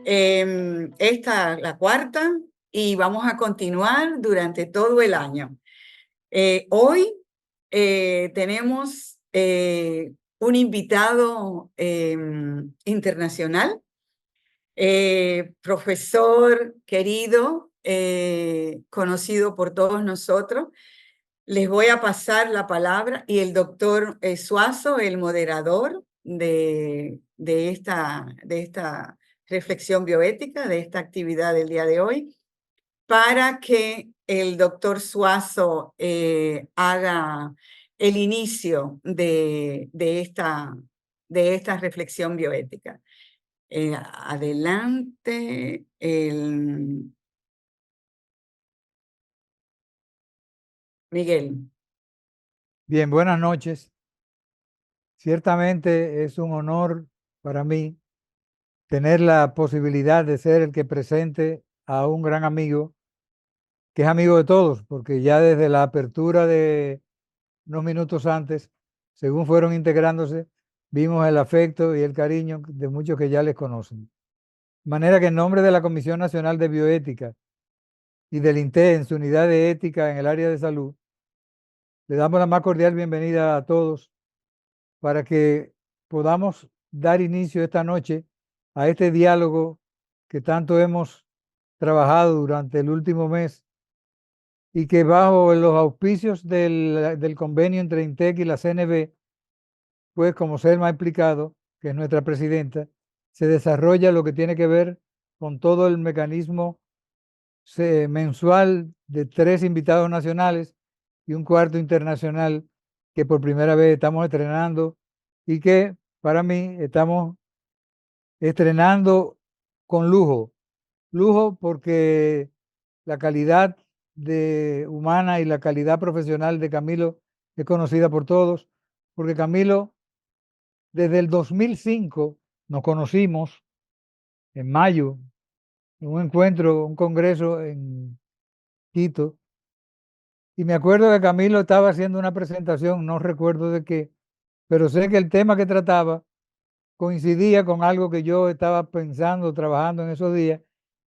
Esta es la cuarta y vamos a continuar durante todo el año. Hoy tenemos un invitado internacional, profesor querido, conocido por todos nosotros. Les voy a pasar la palabra y el doctor Suazo, el moderador de esta reflexión bioética, de esta actividad del día de hoy, para que el doctor Suazo haga el inicio de esta reflexión bioética. Adelante, Miguel. Bien, buenas noches. Ciertamente es un honor para mí tener la posibilidad de ser el que presente a un gran amigo, que es amigo de todos, porque ya desde la apertura de unos minutos antes, según fueron integrándose, vimos el afecto y el cariño de muchos que ya les conocen. De manera que en nombre de la Comisión Nacional de Bioética y del INTE en su unidad de ética en el área de salud, le damos la más cordial bienvenida a todos para que podamos dar inicio esta noche a este diálogo que tanto hemos trabajado durante el último mes y que bajo los auspicios del convenio entre INTEC y la CNB, pues como Selma ha explicado, que es nuestra presidenta, se desarrolla lo que tiene que ver con todo el mecanismo mensual de 3 invitados nacionales y un cuarto internacional que por primera vez estamos estrenando y que para mí estamos estrenando con lujo. Lujo porque la calidad humana y la calidad profesional de Camilo es conocida por todos, porque Camilo desde el 2005 nos conocimos en mayo, en un encuentro, un congreso en Quito, y me acuerdo que Camilo estaba haciendo una presentación, no recuerdo de qué, pero sé que el tema que trataba coincidía con algo que yo estaba pensando, trabajando en esos días.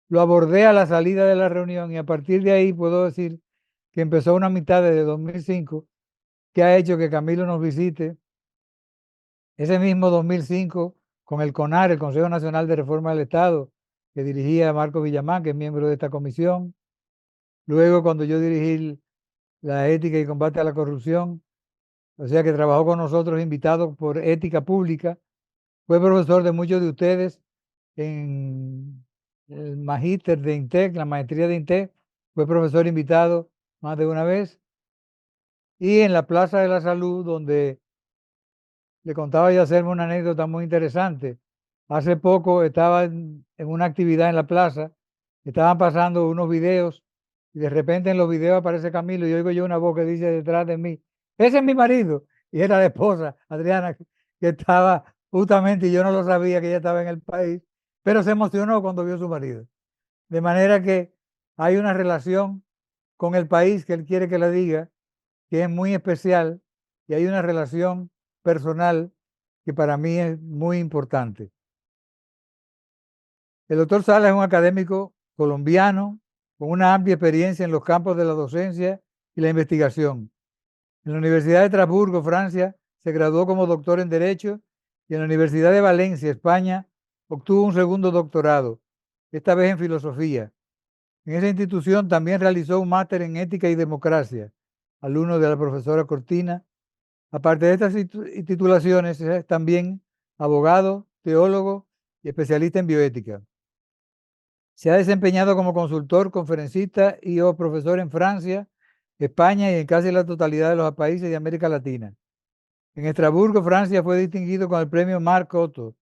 Lo abordé a la salida de la reunión y a partir de ahí puedo decir que empezó una mitad desde 2005 que ha hecho que Camilo nos visite. Ese mismo 2005 con el CONAR, el Consejo Nacional de Reforma del Estado, que dirigía Marco Villamán, que es miembro de esta comisión. Luego cuando yo dirigí la ética y combate a la corrupción, o sea que trabajó con nosotros invitado por ética pública, fue profesor de muchos de ustedes en el magíster de INTEC, la maestría de INTEC, fue profesor invitado más de una vez, y en la Plaza de la Salud, donde le contaba yo hacerme una anécdota muy interesante. Hace poco estaba en una actividad en la plaza, estaban pasando unos videos y de repente en los videos aparece Camilo y oigo yo una voz que dice detrás de mí, ese es mi marido. Y era la esposa, Adriana, que estaba justamente, y yo no lo sabía que ella estaba en el país, pero se emocionó cuando vio a su marido. De manera que hay una relación con el país que él quiere que la diga, que es muy especial, y hay una relación personal que para mí es muy importante. El doctor Sala es un académico colombiano con una amplia experiencia en los campos de la docencia y la investigación. En la Universidad de Estrasburgo, Francia, se graduó como doctor en Derecho y en la Universidad de Valencia, España, obtuvo un segundo doctorado, esta vez en Filosofía. En esa institución también realizó un máster en Ética y Democracia, alumno de la profesora Cortina. Aparte de estas titulaciones, es también abogado, teólogo y especialista en bioética. Se ha desempeñado como consultor, conferencista y o profesor en Francia, España y en casi la totalidad de los países de América Latina. En Estrasburgo, Francia, fue distinguido con el premio Marc Otto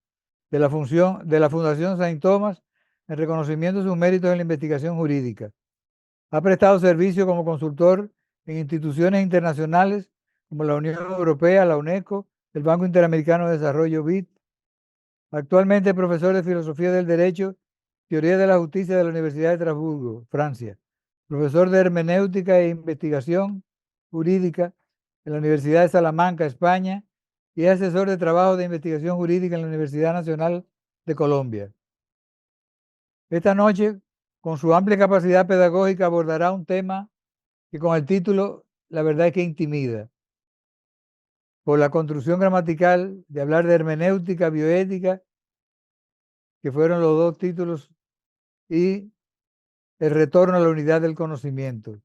de la Fundación Saint Thomas en reconocimiento de sus méritos en la investigación jurídica. Ha prestado servicio como consultor en instituciones internacionales como la Unión Europea, la UNESCO, el Banco Interamericano de Desarrollo, BID. Actualmente es profesor de Filosofía del Derecho, Teoría de la Justicia de la Universidad de Estrasburgo, Francia. Profesor de Hermenéutica e Investigación Jurídica en la Universidad de Salamanca, España, y es asesor de trabajo de investigación jurídica en la Universidad Nacional de Colombia. Esta noche, con su amplia capacidad pedagógica, abordará un tema que con el título, la verdad es que intimida, por la construcción gramatical de hablar de hermenéutica, bioética, que fueron los dos títulos, y el retorno a la unidad del conocimiento.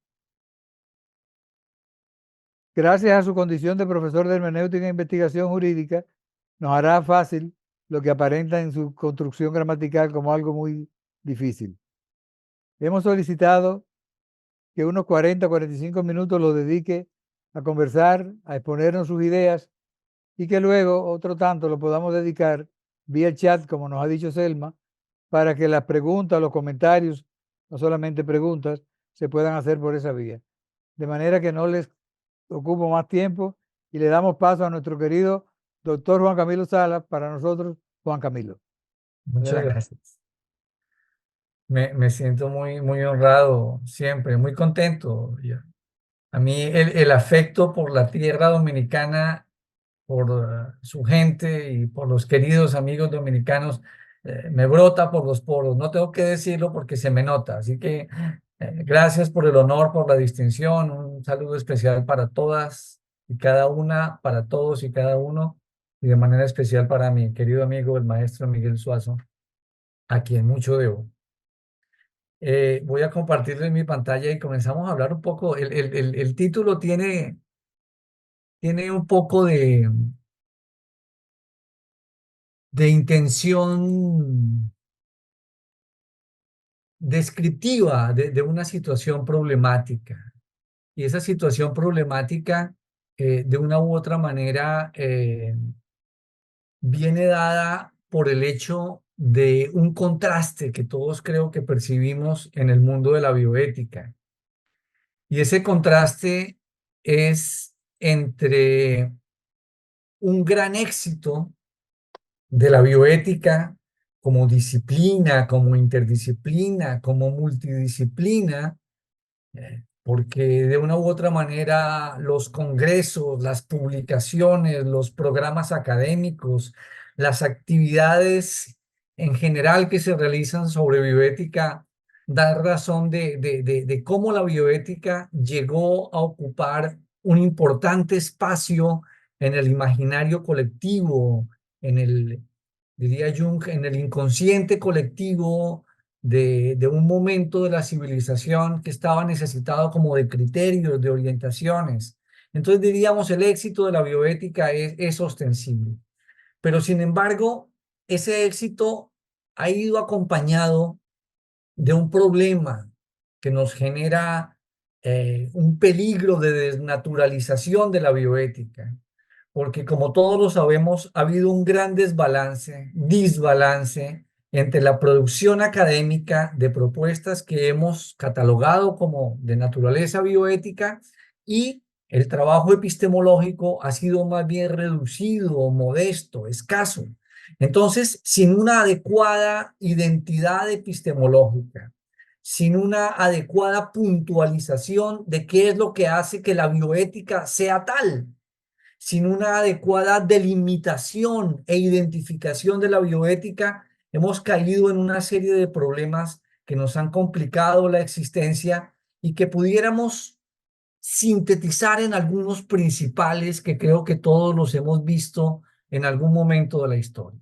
Gracias a su condición de profesor de hermenéutica e investigación jurídica, nos hará fácil lo que aparenta en su construcción gramatical como algo muy difícil. Hemos solicitado que unos 40-45 minutos los dedique a conversar, a exponernos sus ideas y que luego otro tanto lo podamos dedicar vía chat, como nos ha dicho Selma, para que las preguntas, los comentarios, no solamente preguntas, se puedan hacer por esa vía. De manera que no les ocupo más tiempo y le damos paso a nuestro querido doctor Juan Camilo Salas, para nosotros Juan Camilo. Muchas Adelante. gracias. Me siento muy honrado siempre, muy contento. A mí el afecto por la tierra dominicana, por su gente y por los queridos amigos dominicanos, me brota por los poros. No tengo que decirlo porque se me nota. Así que gracias por el honor, por la distinción. Un saludo especial para todas y cada una, para todos y cada uno, y de manera especial para mi querido amigo, el maestro Miguel Suazo, a quien mucho debo. Voy a compartirles mi pantalla y comenzamos a hablar un poco. El título tiene un poco de intención descriptiva de una situación problemática. Y esa situación problemática, de una u otra manera, viene dada por el hecho de un contraste que todos creo que percibimos en el mundo de la bioética. Y ese contraste es entre un gran éxito de la bioética como disciplina, como interdisciplina, como multidisciplina, porque de una u otra manera los congresos, las publicaciones, los programas académicos, las actividades en general que se realizan sobre bioética dan razón de cómo la bioética llegó a ocupar un importante espacio en el imaginario colectivo, diría Jung, en el inconsciente colectivo de un momento de la civilización que estaba necesitado como de criterios, de orientaciones. Entonces diríamos, el éxito de la bioética es ostensible. Pero sin embargo, ese éxito ha ido acompañado de un problema que nos genera un peligro de desnaturalización de la bioética, porque como todos lo sabemos, ha habido un gran disbalance entre la producción académica de propuestas que hemos catalogado como de naturaleza bioética y el trabajo epistemológico ha sido más bien reducido, modesto, escaso. Entonces, sin una adecuada identidad epistemológica, sin una adecuada puntualización de qué es lo que hace que la bioética sea tal, sin una adecuada delimitación e identificación de la bioética, hemos caído en una serie de problemas que nos han complicado la existencia y que pudiéramos sintetizar en algunos principales que creo que todos los hemos visto en algún momento de la historia.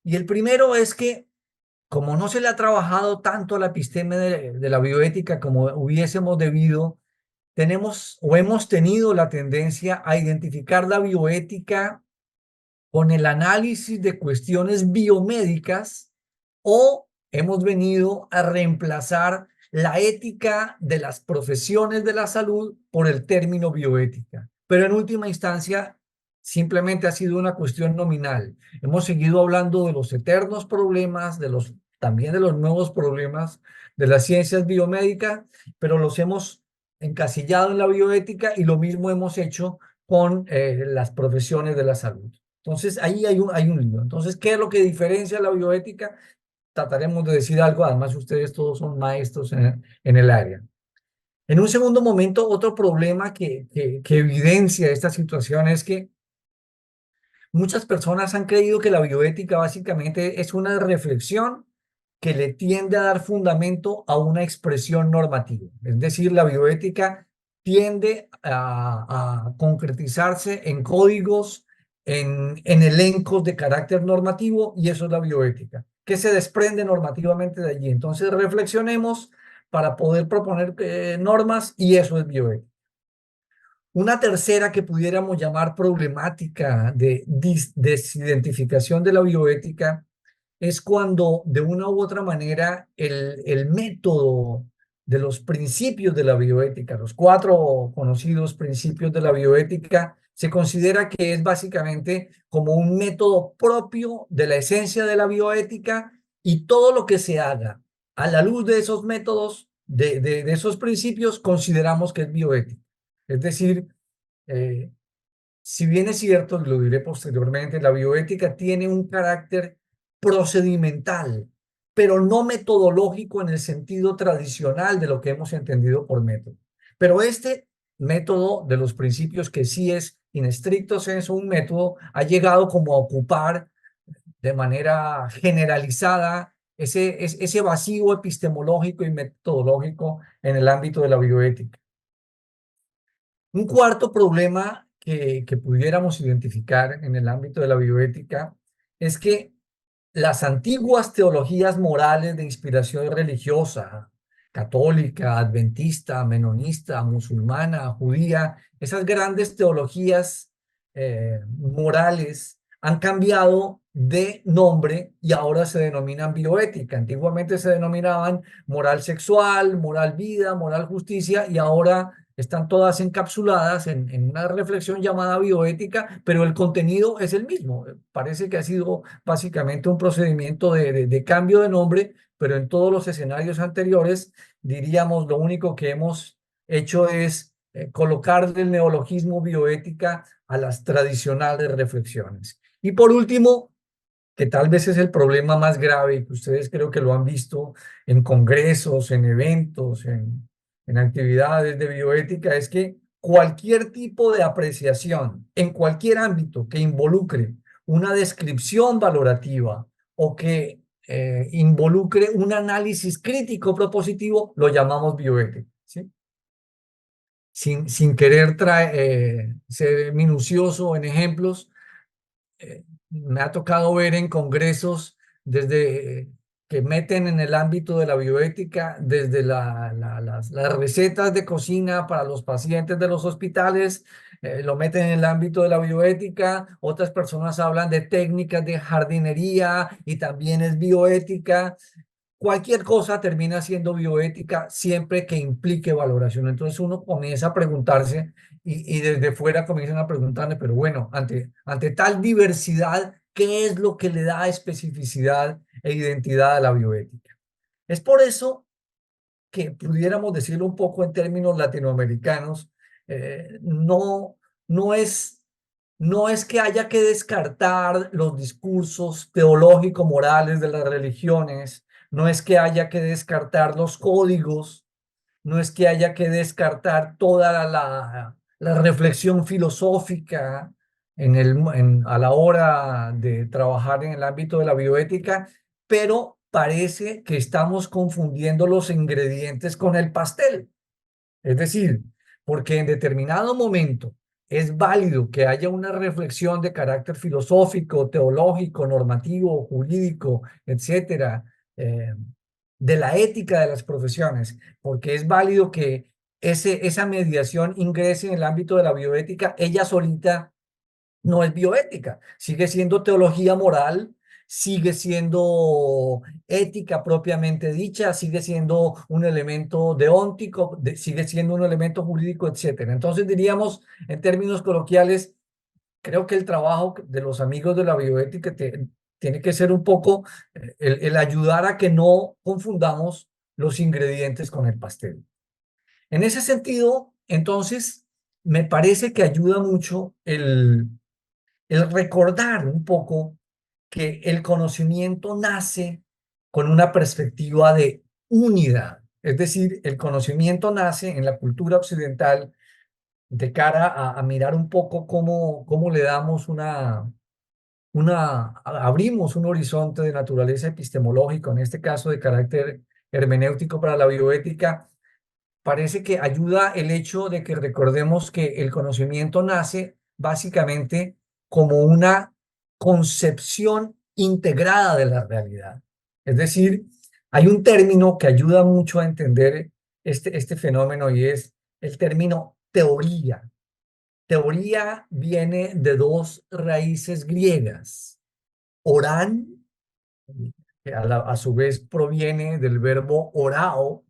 Y el primero es que, como no se le ha trabajado tanto a la episteme de la bioética como hubiésemos debido, tenemos o hemos tenido la tendencia a identificar la bioética con el análisis de cuestiones biomédicas, o hemos venido a reemplazar la ética de las profesiones de la salud por el término bioética. Pero en última instancia, simplemente ha sido una cuestión nominal. Hemos seguido hablando de los eternos problemas, también de los nuevos problemas de las ciencias biomédicas, pero los hemos encasillado en la bioética, y lo mismo hemos hecho con las profesiones de la salud. Entonces, ahí hay un lío. Entonces, ¿qué es lo que diferencia la bioética? Trataremos de decir algo, además ustedes todos son maestros en el área. En un segundo momento, otro problema que evidencia esta situación es que muchas personas han creído que la bioética básicamente es una reflexión que le tiende a dar fundamento a una expresión normativa. Es decir, la bioética tiende a concretizarse en códigos, en elencos de carácter normativo, y eso es la bioética, que se desprende normativamente de allí. Entonces reflexionemos para poder proponer normas, y eso es bioética. Una tercera que pudiéramos llamar problemática de desidentificación de la bioética es cuando de una u otra manera el método de los principios de la bioética, los 4 conocidos principios de la bioética, se considera que es básicamente como un método propio de la esencia de la bioética, y todo lo que se haga a la luz de esos métodos, de esos principios, consideramos que es bioética. Es decir, eh, si bien es cierto, y lo diré posteriormente, la bioética tiene un carácter procedimental, pero no metodológico en el sentido tradicional de lo que hemos entendido por método. Pero este método de los principios, que sí es in estricto sensu un método, ha llegado como a ocupar de manera generalizada ese vacío epistemológico y metodológico en el ámbito de la bioética. Un cuarto problema que pudiéramos identificar en el ámbito de la bioética es que las antiguas teologías morales de inspiración religiosa, católica, adventista, menonista, musulmana, judía, esas grandes teologías morales han cambiado de nombre y ahora se denominan bioética. Antiguamente se denominaban moral sexual, moral vida, moral justicia, y ahora están todas encapsuladas en una reflexión llamada bioética, pero el contenido es el mismo. Parece que ha sido básicamente un procedimiento de cambio de nombre, pero en todos los escenarios anteriores, diríamos, lo único que hemos hecho es colocar el neologismo bioética a las tradicionales reflexiones. Y por último, que tal vez es el problema más grave, y que ustedes creo que lo han visto en congresos, en eventos, en actividades de bioética, es que cualquier tipo de apreciación en cualquier ámbito que involucre una descripción valorativa o que involucre un análisis crítico propositivo, lo llamamos bioética, ¿sí? Sin querer ser minucioso en ejemplos, me ha tocado ver en congresos desde que meten en el ámbito de la bioética, desde las recetas de cocina para los pacientes de los hospitales, lo meten en el ámbito de la bioética. Otras personas hablan de técnicas de jardinería y también es bioética. Cualquier cosa termina siendo bioética siempre que implique valoración. Entonces uno comienza a preguntarse, y desde fuera comienzan a preguntarle, pero bueno, ante tal diversidad, ¿qué es lo que le da especificidad e identidad a la bioética? Es por eso que pudiéramos decirlo un poco en términos latinoamericanos, no es que haya que descartar los discursos teológico-morales de las religiones, no es que haya que descartar los códigos, no es que haya que descartar toda la reflexión filosófica a la hora de trabajar en el ámbito de la bioética, pero parece que estamos confundiendo los ingredientes con el pastel. Es decir, porque en determinado momento es válido que haya una reflexión de carácter filosófico, teológico, normativo, jurídico, etcétera, de la ética de las profesiones, porque es válido que esa mediación ingrese en el ámbito de la bioética. Ella solita no es bioética, sigue siendo teología moral, sigue siendo ética propiamente dicha, sigue siendo un elemento deóntico, sigue siendo un elemento jurídico, etcétera. Entonces diríamos, en términos coloquiales, creo que el trabajo de los amigos de la bioética tiene que ser un poco el ayudar a que no confundamos los ingredientes con el pastel. En ese sentido, entonces, me parece que ayuda mucho el recordar un poco que el conocimiento nace con una perspectiva de unidad. Es decir, el conocimiento nace en la cultura occidental de cara a mirar un poco cómo le damos abrimos un horizonte de naturaleza epistemológica, en este caso de carácter hermenéutico para la bioética, parece que ayuda el hecho de que recordemos que el conocimiento nace básicamente como una concepción integrada de la realidad. Es decir, hay un término que ayuda mucho a entender este fenómeno y es el término teoría. Teoría viene de dos raíces griegas, orán, que a su vez proviene del verbo orao,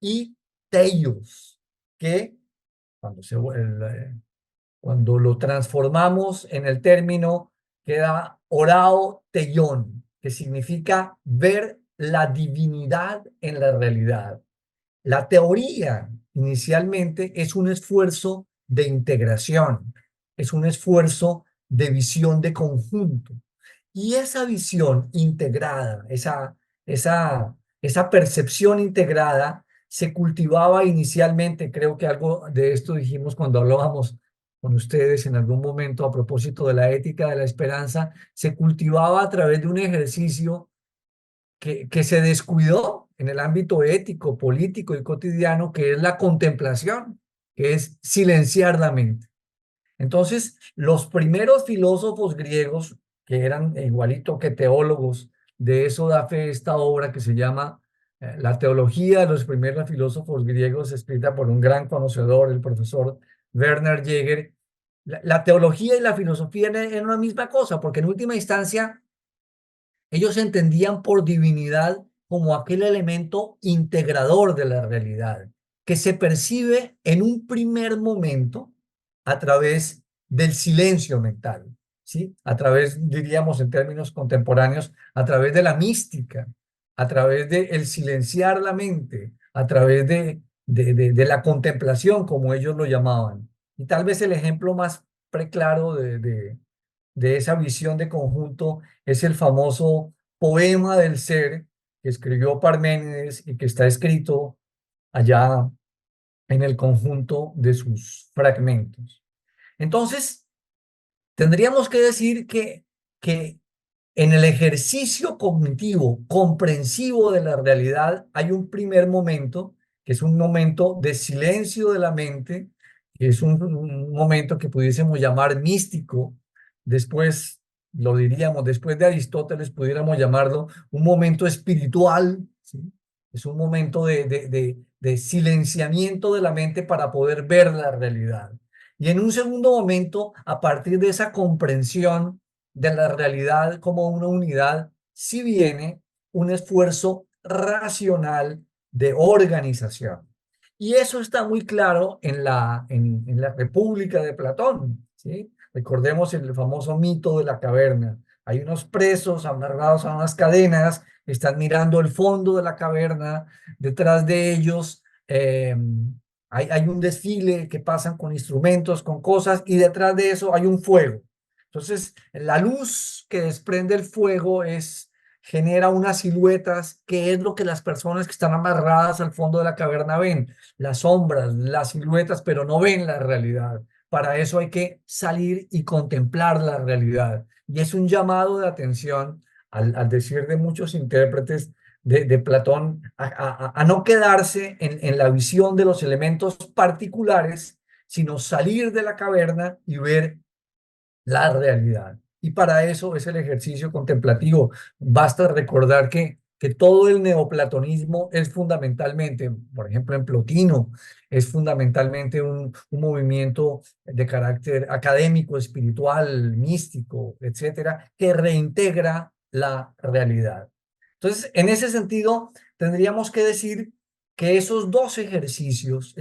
y teios, que cuando lo transformamos en el término queda orao teión, que significa ver la divinidad en la realidad. La teoría inicialmente es un esfuerzo de integración, es un esfuerzo de visión de conjunto. Y esa visión integrada, esa percepción integrada se cultivaba inicialmente, creo que algo de esto dijimos cuando hablábamos con ustedes en algún momento a propósito de la ética de la esperanza, se cultivaba a través de un ejercicio que se descuidó en el ámbito ético, político y cotidiano, que es la contemplación, que es silenciar la mente. Entonces, los primeros filósofos griegos, que eran igualito que teólogos, de eso da fe esta obra que se llama La teología de los primeros filósofos griegos, escrita por un gran conocedor, el profesor Werner Jäger. La teología y la filosofía eran una misma cosa, porque en última instancia ellos entendían por divinidad como aquel elemento integrador de la realidad, que se percibe en un primer momento a través del silencio mental, ¿sí? A través, diríamos en términos contemporáneos, a través de la mística, a través de el silenciar la mente, a través de la contemplación, como ellos lo llamaban. Y tal vez el ejemplo más preclaro de esa visión de conjunto es el famoso poema del ser que escribió Parménides y que está escrito allá en el conjunto de sus fragmentos. Entonces, tendríamos que decir que en el ejercicio cognitivo, comprensivo de la realidad, hay un primer momento, que es un momento de silencio de la mente, que es un momento que pudiésemos llamar místico. Después, lo diríamos, después de Aristóteles, pudiéramos llamarlo un momento espiritual, ¿sí? Es un momento de silenciamiento de la mente para poder ver la realidad. Y en un segundo momento, a partir de esa comprensión de la realidad como una unidad, si viene un esfuerzo racional de organización. Y eso está muy claro en la República de Platón, ¿sí? Recordemos el famoso mito de la caverna. Hay unos presos amarrados a unas cadenas, están mirando el fondo de la caverna, detrás de ellos hay un desfile que pasan con instrumentos, con cosas, y detrás de eso hay un fuego. Entonces, la luz que desprende el fuego genera unas siluetas, que es lo que las personas que están amarradas al fondo de la caverna ven, las sombras, las siluetas, pero no ven la realidad. Para eso hay que salir y contemplar la realidad. Y es un llamado de atención al decir de muchos intérpretes de Platón a no quedarse en la visión de los elementos particulares, sino salir de la caverna y ver la realidad. Y para eso es el ejercicio contemplativo. Basta recordar que todo el neoplatonismo es fundamentalmente, por ejemplo, en Plotino, es fundamentalmente un movimiento de carácter académico, espiritual, místico, etcétera, que reintegra la realidad. Entonces, en ese sentido, tendríamos que decir que esos dos ejercicios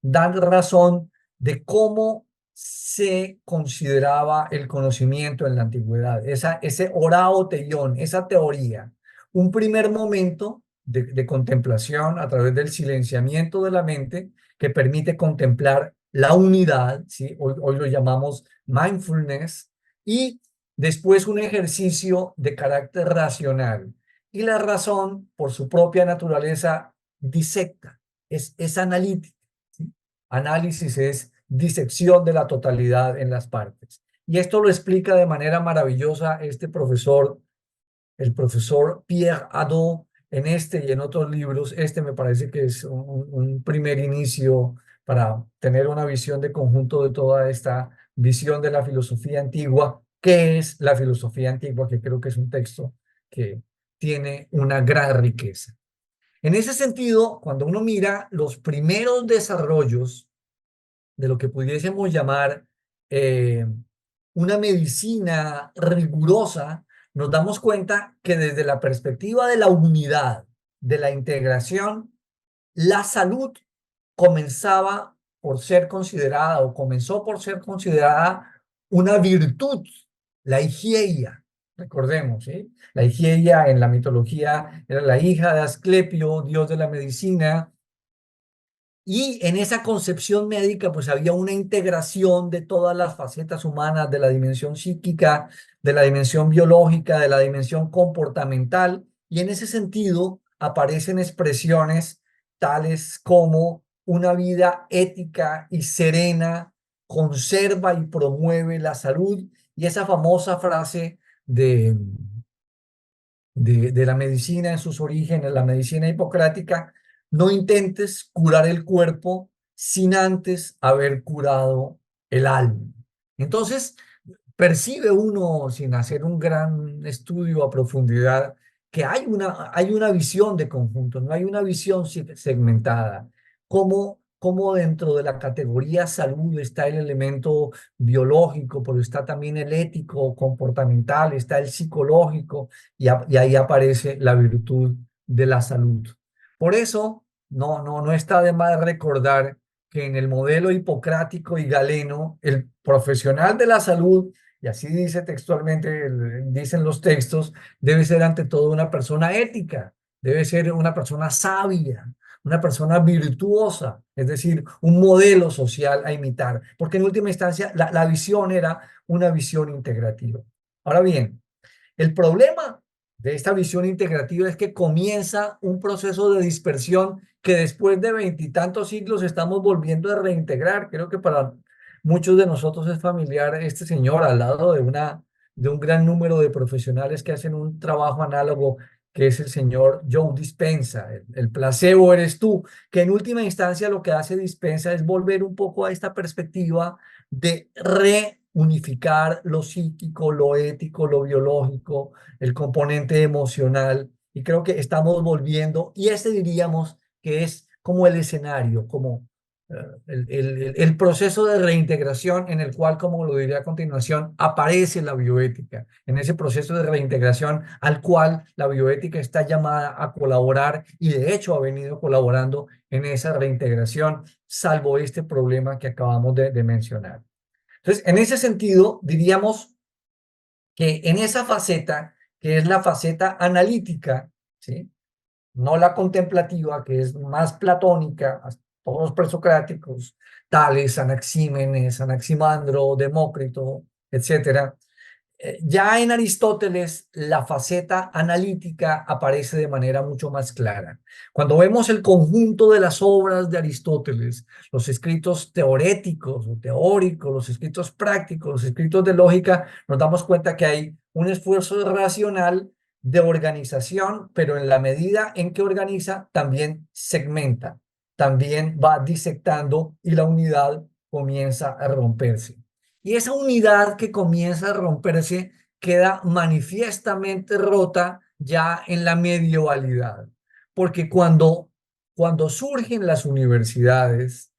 dan razón de cómo se consideraba el conocimiento en la antigüedad, ese orao teión, esa teoría, un primer momento de contemplación a través del silenciamiento de la mente que permite contemplar la unidad, ¿sí? Hoy lo llamamos mindfulness, y después un ejercicio de carácter racional. Y la razón, por su propia naturaleza, disecta, es analítica, ¿sí? Análisis es disección de la totalidad en las partes. Y esto lo explica de manera maravillosa este profesor, el profesor Pierre Hadot, en este y en otros libros. Este me parece que es un primer inicio para tener una visión de conjunto de toda esta visión de la filosofía antigua. ¿Qué es la filosofía antigua? Que creo que es un texto que tiene una gran riqueza. En ese sentido, cuando uno mira los primeros desarrollos de lo que pudiésemos llamar eh, una medicina rigurosa, nos damos cuenta que desde la perspectiva de la unidad, de la integración, la salud comenzaba por ser considerada o comenzó por ser considerada una virtud, la higienia. Recordemos, ¿sí? La higienia en la mitología era la hija de Asclepio, dios de la medicina, y en esa concepción médica, pues había una integración de todas las facetas humanas, de la dimensión psíquica, de la dimensión biológica, de la dimensión comportamental, y en ese sentido aparecen expresiones tales como una vida ética y serena conserva y promueve la salud, y esa famosa frase de la medicina en sus orígenes, la medicina hipocrática: no intentes curar el cuerpo sin antes haber curado el alma. Entonces, percibe uno, sin hacer un gran estudio a profundidad, que hay una visión de conjunto, no hay una visión segmentada. Como dentro de la categoría salud está el elemento biológico, pero está también el ético, comportamental, está el psicológico, y ahí aparece la virtud de la salud. Por eso, no está de más recordar que en el modelo hipocrático y galeno, el profesional de la salud, y así dice textualmente, dicen los textos, debe ser ante todo una persona ética, debe ser una persona sabia, una persona virtuosa, es decir, un modelo social a imitar, porque en última instancia la visión era una visión integrativa. Ahora bien, el problema de esta visión integrativa es que comienza un proceso de dispersión que después de veintitantos siglos estamos volviendo a reintegrar. Creo que para muchos de nosotros es familiar este señor al lado de un gran número de profesionales que hacen un trabajo análogo, que es el señor Joe Dispenza. El placebo eres tú, que en última instancia lo que hace Dispenza es volver un poco a esta perspectiva de reunificar lo psíquico, lo ético, lo biológico, el componente emocional, y creo que estamos volviendo, y este diríamos que es como el escenario, como el proceso de reintegración en el cual, como lo diré a continuación, aparece la bioética, en ese proceso de reintegración al cual la bioética está llamada a colaborar, y de hecho ha venido colaborando en esa reintegración, salvo este problema que acabamos de mencionar. Entonces, en ese sentido, diríamos que en esa faceta, que es la faceta analítica, ¿sí? No la contemplativa, que es más platónica, todos los presocráticos, Tales, Anaxímenes, Anaximandro, Demócrito, etcétera. Ya en Aristóteles, la faceta analítica aparece de manera mucho más clara. Cuando vemos el conjunto de las obras de Aristóteles, los escritos teoréticos o teóricos, los escritos prácticos, los escritos de lógica, nos damos cuenta que hay un esfuerzo racional de organización, pero en la medida en que organiza, también segmenta, también va disectando, y la unidad comienza a romperse. Y esa unidad que comienza a romperse queda manifiestamente rota ya en la medievalidad, porque cuando surgen las universidades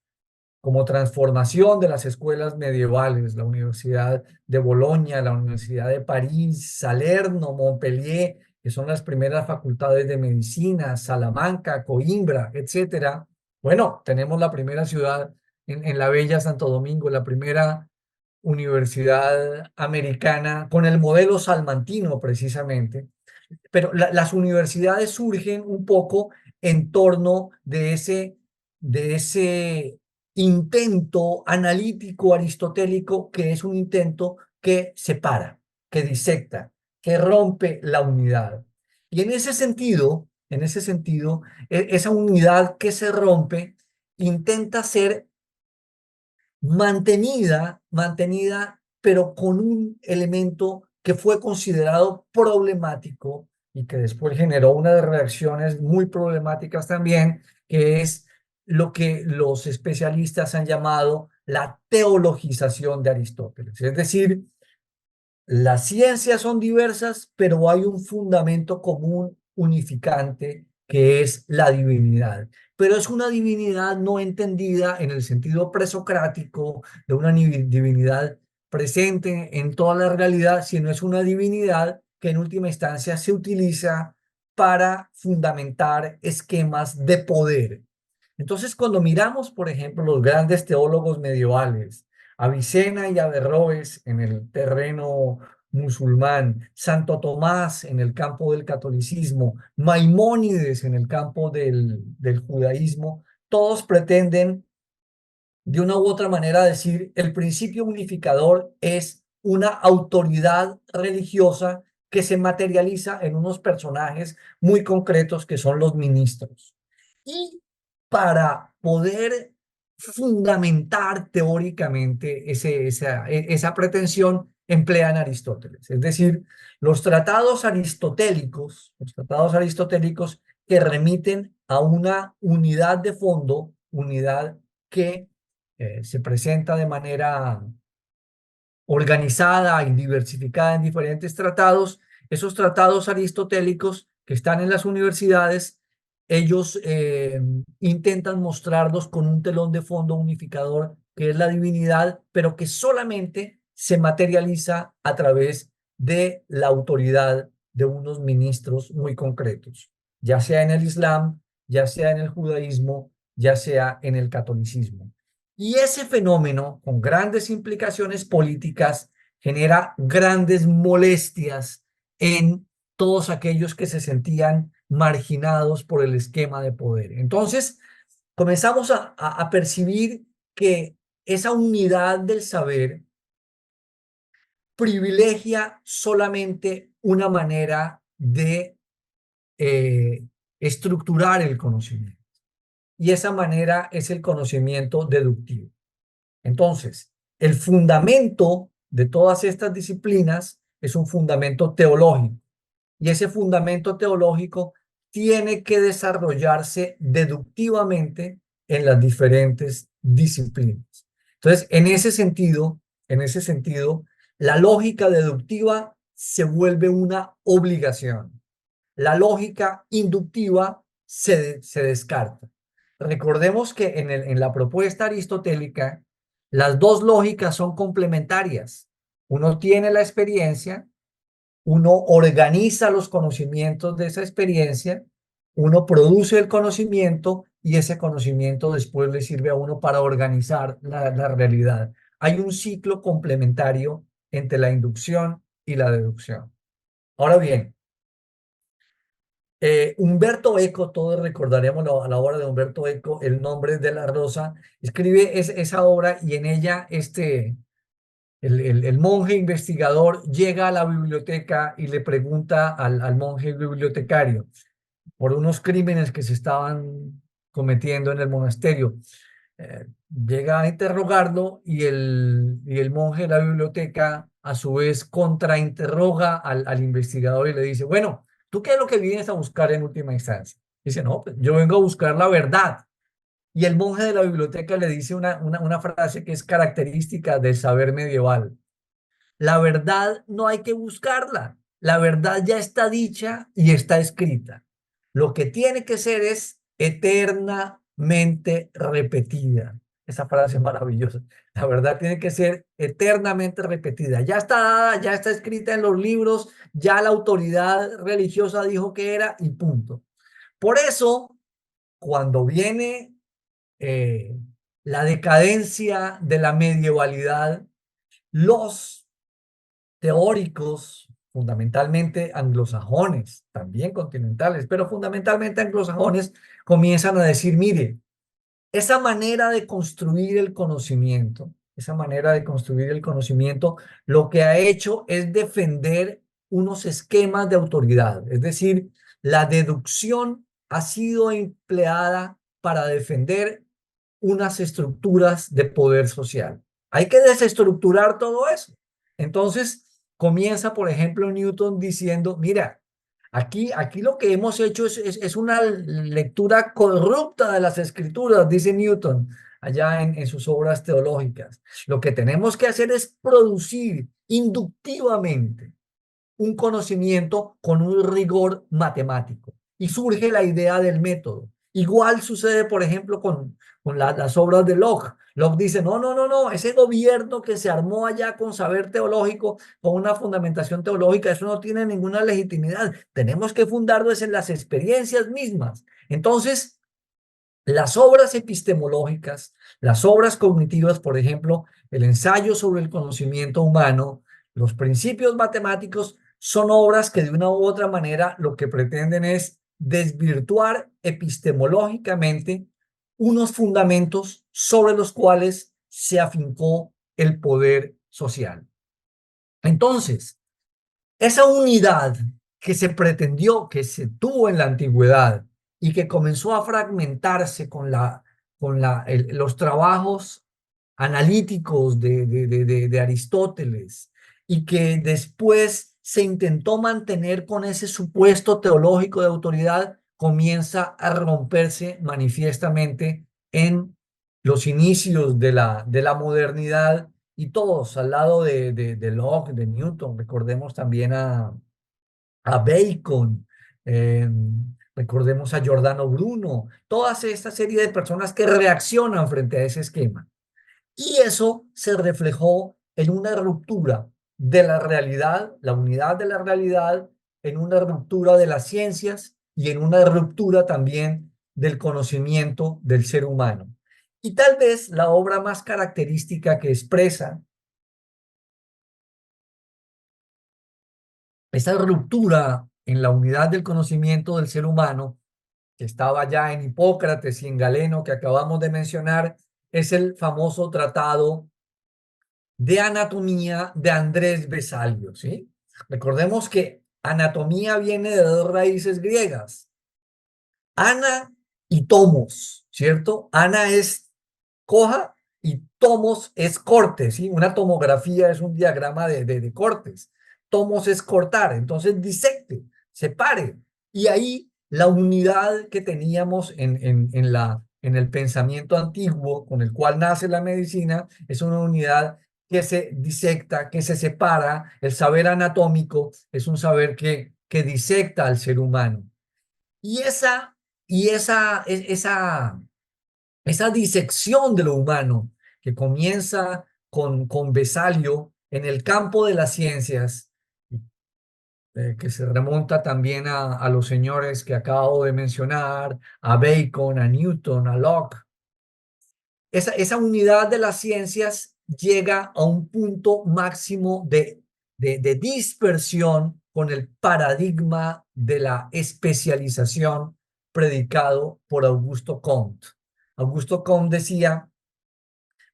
como transformación de las escuelas medievales, la Universidad de Bolonia, la Universidad de París, Salerno, Montpellier, que son las primeras facultades de medicina, Salamanca, Coimbra, etcétera. Bueno, tenemos la primera ciudad en la bella Santo Domingo, la primera universidad americana con el modelo salmantino precisamente, pero las universidades surgen un poco en torno de ese intento analítico aristotélico, que es un intento que separa, que disecta, que rompe la unidad. Y en ese sentido, esa unidad que se rompe intenta ser mantenida pero con un elemento que fue considerado problemático y que después generó unas reacciones muy problemáticas también, que es lo que los especialistas han llamado la teologización de Aristóteles. Es decir, las ciencias son diversas, pero hay un fundamento común unificante que es la divinidad. Pero es una divinidad no entendida en el sentido presocrático de una divinidad presente en toda la realidad, sino es una divinidad que en última instancia se utiliza para fundamentar esquemas de poder. Entonces, cuando miramos, por ejemplo, los grandes teólogos medievales, Avicena y Averroes en el terreno musulmán, Santo Tomás en el campo del catolicismo, Maimónides en el campo del judaísmo, todos pretenden de una u otra manera decir el principio unificador es una autoridad religiosa que se materializa en unos personajes muy concretos que son los ministros. Y para poder fundamentar teóricamente esa pretensión, emplean Aristóteles. Es decir, los tratados aristotélicos que remiten a una unidad de fondo, unidad que se presenta de manera organizada y diversificada en diferentes tratados. Esos tratados aristotélicos que están en las universidades, ellos intentan mostrarlos con un telón de fondo unificador que es la divinidad, pero que solamente se materializa a través de la autoridad de unos ministros muy concretos, ya sea en el Islam, ya sea en el judaísmo, ya sea en el catolicismo. Y ese fenómeno, con grandes implicaciones políticas, genera grandes molestias en todos aquellos que se sentían marginados por el esquema de poder. Entonces, comenzamos a percibir que esa unidad del saber privilegia solamente una manera de estructurar el conocimiento. Y esa manera es el conocimiento deductivo. Entonces, el fundamento de todas estas disciplinas es un fundamento teológico. Y ese fundamento teológico tiene que desarrollarse deductivamente en las diferentes disciplinas. Entonces, en ese sentido, la lógica deductiva se vuelve una obligación. La lógica inductiva se descarta. Recordemos que en la propuesta aristotélica, las dos lógicas son complementarias. Uno tiene la experiencia, uno organiza los conocimientos de esa experiencia, uno produce el conocimiento y ese conocimiento después le sirve a uno para organizar la realidad. Hay un ciclo complementario entre la inducción y la deducción. Ahora bien, Humberto Eco, todos recordaremos a la obra de Humberto Eco, El nombre de la rosa, escribe esa obra y en ella el monje investigador llega a la biblioteca y le pregunta al monje bibliotecario por unos crímenes que se estaban cometiendo en el monasterio. Llega a interrogarlo y el monje de la biblioteca a su vez contrainterroga al investigador y le dice, bueno, ¿tú qué es lo que vienes a buscar en última instancia? Dice, no, pues yo vengo a buscar la verdad. Y el monje de la biblioteca le dice una frase que es característica del saber medieval. La verdad no hay que buscarla. La verdad ya está dicha y está escrita. Lo que tiene que ser es eternamente repetida. Esa frase es maravillosa. La verdad tiene que ser eternamente repetida. Ya está dada, ya está escrita en los libros, ya la autoridad religiosa dijo que era y punto. Por eso, cuando viene la decadencia de la medievalidad, los teóricos, fundamentalmente anglosajones, también continentales, pero fundamentalmente anglosajones, comienzan a decir, mire, esa manera de construir el conocimiento, lo que ha hecho es defender unos esquemas de autoridad, es decir, la deducción ha sido empleada para defender unas estructuras de poder social. Hay que desestructurar todo eso. Entonces, comienza, por ejemplo, Newton diciendo, mira, aquí lo que hemos hecho es una lectura corrupta de las escrituras, dice Newton, allá en sus obras teológicas. Lo que tenemos que hacer es producir inductivamente un conocimiento con un rigor matemático. Y surge la idea del método. Igual sucede, por ejemplo, con las obras de Locke. Locke dice, no, no, no, no, ese gobierno que se armó allá con saber teológico, con una fundamentación teológica, eso no tiene ninguna legitimidad. Tenemos que fundarnos en las experiencias mismas. Entonces, las obras epistemológicas, las obras cognitivas, por ejemplo, el ensayo sobre el conocimiento humano, los principios matemáticos, son obras que de una u otra manera lo que pretenden es desvirtuar epistemológicamente unos fundamentos sobre los cuales se afincó el poder social. Entonces, esa unidad que se pretendió, que se tuvo en la antigüedad y que comenzó a fragmentarse con los trabajos analíticos de Aristóteles y que después se intentó mantener con ese supuesto teológico de autoridad, comienza a romperse manifiestamente en los inicios de la modernidad y todos al lado de Locke, de Newton. Recordemos también a Bacon, eh, recordemos a Giordano Bruno, toda esta serie de personas que reaccionan frente a ese esquema. Y eso se reflejó en una ruptura de la realidad, la unidad de la realidad, en una ruptura de las ciencias y en una ruptura también del conocimiento del ser humano. Y tal vez la obra más característica que expresa esa ruptura en la unidad del conocimiento del ser humano, que estaba ya en Hipócrates y en Galeno, que acabamos de mencionar, es el famoso tratado de anatomía de Andrés Vesalio, ¿sí? Recordemos que anatomía viene de dos raíces griegas, ana y tomos, ¿cierto? Ana es coja y tomos es corte, ¿sí? Una tomografía es un diagrama de cortes. Tomos es cortar, entonces disecte, separe. Y ahí la unidad que teníamos en el pensamiento antiguo con el cual nace la medicina es una unidad que se disecta, que se separa. El saber anatómico es un saber que disecta al ser humano. Y esa disección de lo humano que comienza con Vesalio en el campo de las ciencias, que se remonta también a los señores que acabo de mencionar, a Bacon, a Newton, a Locke. Esa unidad de las ciencias llega a un punto máximo de dispersión con el paradigma de la especialización predicado por Augusto Comte. Augusto Comte decía,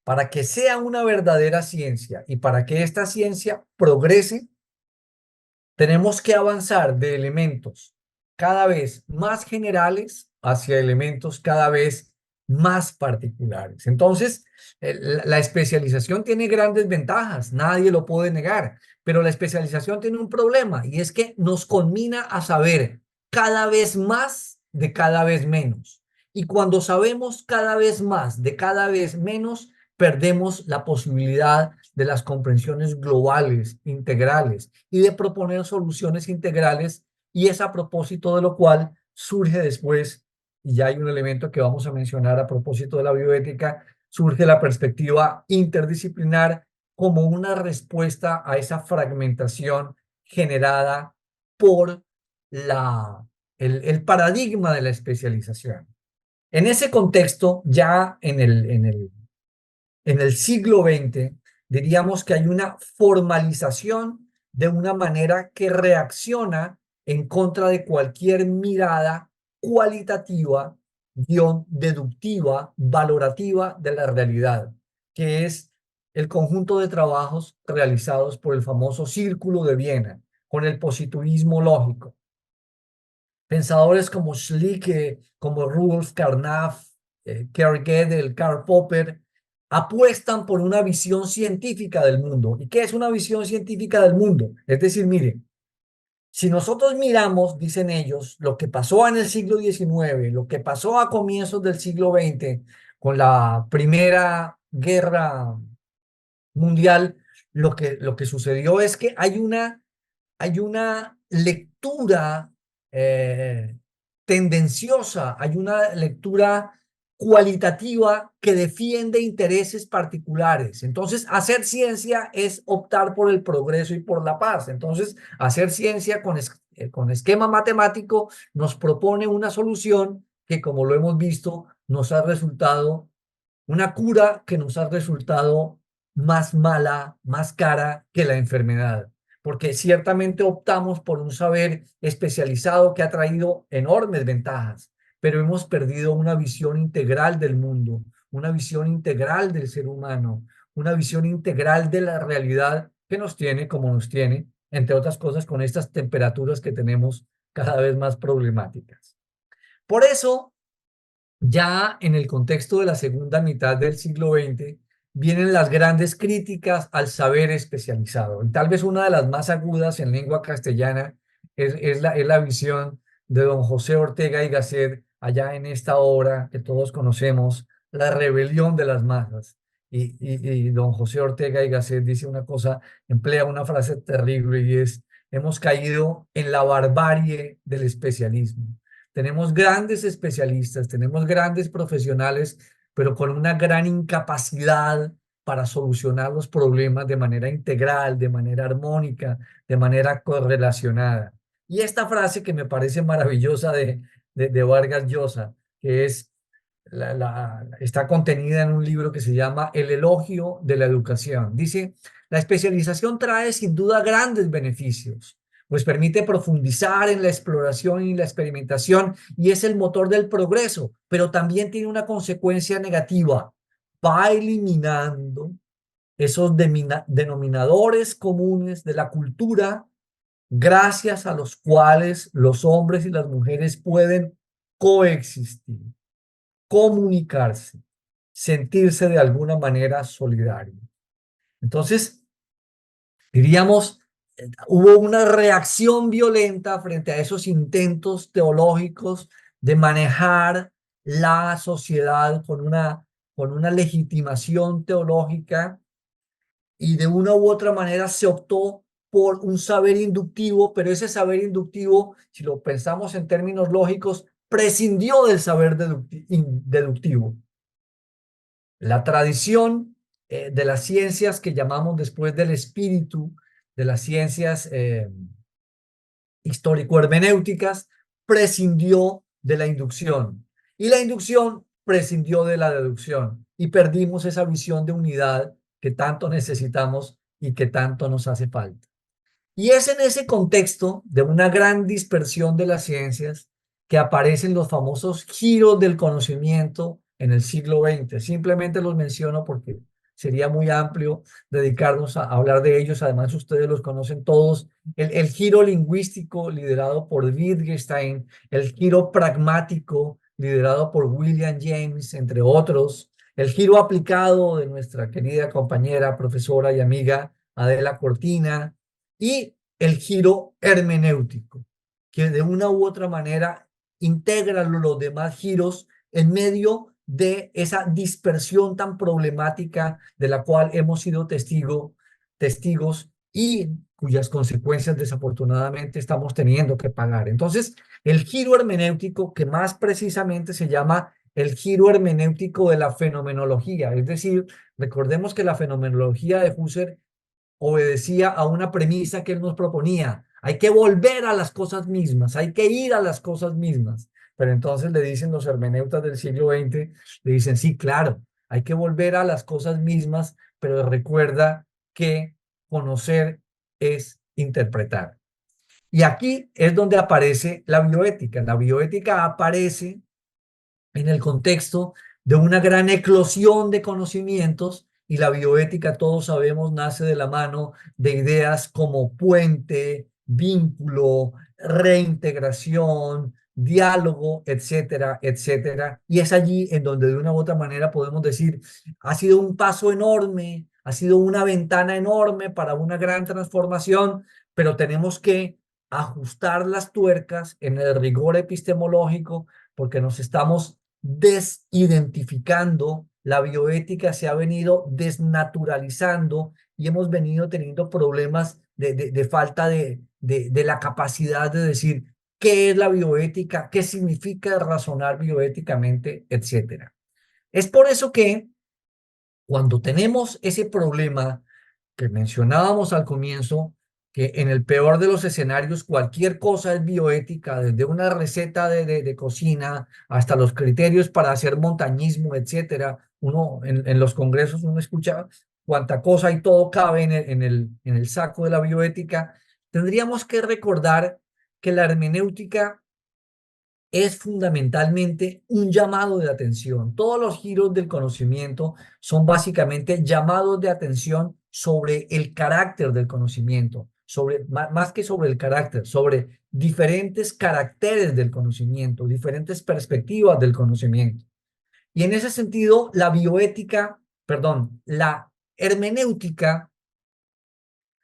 para que sea una verdadera ciencia y para que esta ciencia progrese, tenemos que avanzar de elementos cada vez más generales hacia elementos cada vez más particulares. Entonces, la especialización tiene grandes ventajas, nadie lo puede negar, pero la especialización tiene un problema y es que nos conmina a saber cada vez más de cada vez menos. Y cuando sabemos cada vez más de cada vez menos, perdemos la posibilidad de las comprensiones globales, integrales, y de proponer soluciones integrales, y es a propósito de lo cual surge después, y ya hay un elemento que vamos a mencionar a propósito de la bioética, surge la perspectiva interdisciplinar como una respuesta a esa fragmentación generada por el paradigma de la especialización. En ese contexto, ya en el siglo XX, diríamos que hay una formalización de una manera que reacciona en contra de cualquier mirada cualitativa, deductiva, valorativa de la realidad, que es el conjunto de trabajos realizados por el famoso Círculo de Viena, con el positivismo lógico. Pensadores como Schlick, como Rudolf Carnap, Kerr Gödel, Karl Popper, apuestan por una visión científica del mundo. ¿Y qué es una visión científica del mundo? Es decir, mire, si nosotros miramos, dicen ellos, lo que pasó en el siglo XIX, lo que pasó a comienzos del siglo XX con la Primera Guerra Mundial, lo que sucedió es que hay una lectura eh, tendenciosa, hay una lectura cualitativa que defiende intereses particulares. Entonces, hacer ciencia es optar por el progreso y por la paz. Entonces, hacer ciencia con esquema matemático nos propone una solución que, como lo hemos visto, nos ha resultado una cura que nos ha resultado más mala, más cara que la enfermedad, porque ciertamente optamos por un saber especializado que ha traído enormes ventajas, pero hemos perdido una visión integral del mundo, una visión integral del ser humano, una visión integral de la realidad que nos tiene como nos tiene, entre otras cosas, con estas temperaturas que tenemos cada vez más problemáticas. Por eso, ya en el contexto de la segunda mitad del siglo XX, vienen las grandes críticas al saber especializado. Y tal vez una de las más agudas en lengua castellana es la visión de don José Ortega y Gasset allá en esta obra que todos conocemos, La rebelión de las masas. Y don José Ortega y Gasset dice una cosa, emplea una frase terrible y es, hemos caído en la barbarie del especialismo. Tenemos grandes especialistas, tenemos grandes profesionales, pero con una gran incapacidad para solucionar los problemas de manera integral, de manera armónica, de manera correlacionada. Y esta frase que me parece maravillosa de Vargas Llosa, que es está contenida en un libro que se llama El elogio de la educación. Dice, la especialización trae sin duda grandes beneficios, pues permite profundizar en la exploración y la experimentación y es el motor del progreso, pero también tiene una consecuencia negativa. Va eliminando esos denominadores comunes de la cultura gracias a los cuales los hombres y las mujeres pueden coexistir, comunicarse, sentirse de alguna manera solidario. Entonces, diríamos, hubo una reacción violenta frente a esos intentos teológicos de manejar la sociedad con una legitimación teológica y de una u otra manera se optó por un saber inductivo, pero ese saber inductivo, si lo pensamos en términos lógicos, prescindió del saber deductivo. La tradición de las ciencias que llamamos después del espíritu, de las ciencias histórico-hermenéuticas, prescindió de la inducción. Y la inducción prescindió de la deducción. Y perdimos esa visión de unidad que tanto necesitamos y que tanto nos hace falta. Y es en ese contexto de una gran dispersión de las ciencias que aparecen los famosos giros del conocimiento en el siglo XX. Simplemente los menciono porque sería muy amplio dedicarnos a hablar de ellos. Además, ustedes los conocen todos. El giro lingüístico liderado por Wittgenstein, el giro pragmático liderado por William James, entre otros, el giro aplicado de nuestra querida compañera, profesora y amiga Adela Cortina, y el giro hermenéutico, que de una u otra manera integra los demás giros en medio de esa dispersión tan problemática de la cual hemos sido testigos y cuyas consecuencias desafortunadamente estamos teniendo que pagar. Entonces, el giro hermenéutico, que más precisamente se llama el giro hermenéutico de la fenomenología, es decir, recordemos que la fenomenología de Husserl obedecía a una premisa que él nos proponía. Hay que volver a las cosas mismas, hay que ir a las cosas mismas. Pero entonces le dicen los hermeneutas del siglo XX, le dicen, sí, claro, hay que volver a las cosas mismas, pero recuerda que conocer es interpretar. Y aquí es donde aparece la bioética. La bioética aparece en el contexto de una gran eclosión de conocimientos y la bioética, todos sabemos, nace de la mano de ideas como puente, vínculo, reintegración, diálogo, etcétera, etcétera. Y es allí en donde de una u otra manera podemos decir, ha sido un paso enorme, ha sido una ventana enorme para una gran transformación, pero tenemos que ajustar las tuercas en el rigor epistemológico porque nos estamos desidentificando, la bioética se ha venido desnaturalizando y hemos venido teniendo problemas de falta de la capacidad de decir qué es la bioética, qué significa razonar bioéticamente, etcétera. Es por eso que cuando tenemos ese problema que mencionábamos al comienzo, que en el peor de los escenarios cualquier cosa es bioética, desde una receta de cocina hasta los criterios para hacer montañismo, etcétera. Uno en los congresos uno escucha cuánta cosa y todo cabe en el saco de la bioética. Tendríamos que recordar que la hermenéutica es fundamentalmente un llamado de atención. Todos los giros del conocimiento son básicamente llamados de atención sobre el carácter del conocimiento, sobre, más que sobre el carácter, sobre diferentes caracteres del conocimiento, diferentes perspectivas del conocimiento. Y en ese sentido, la hermenéutica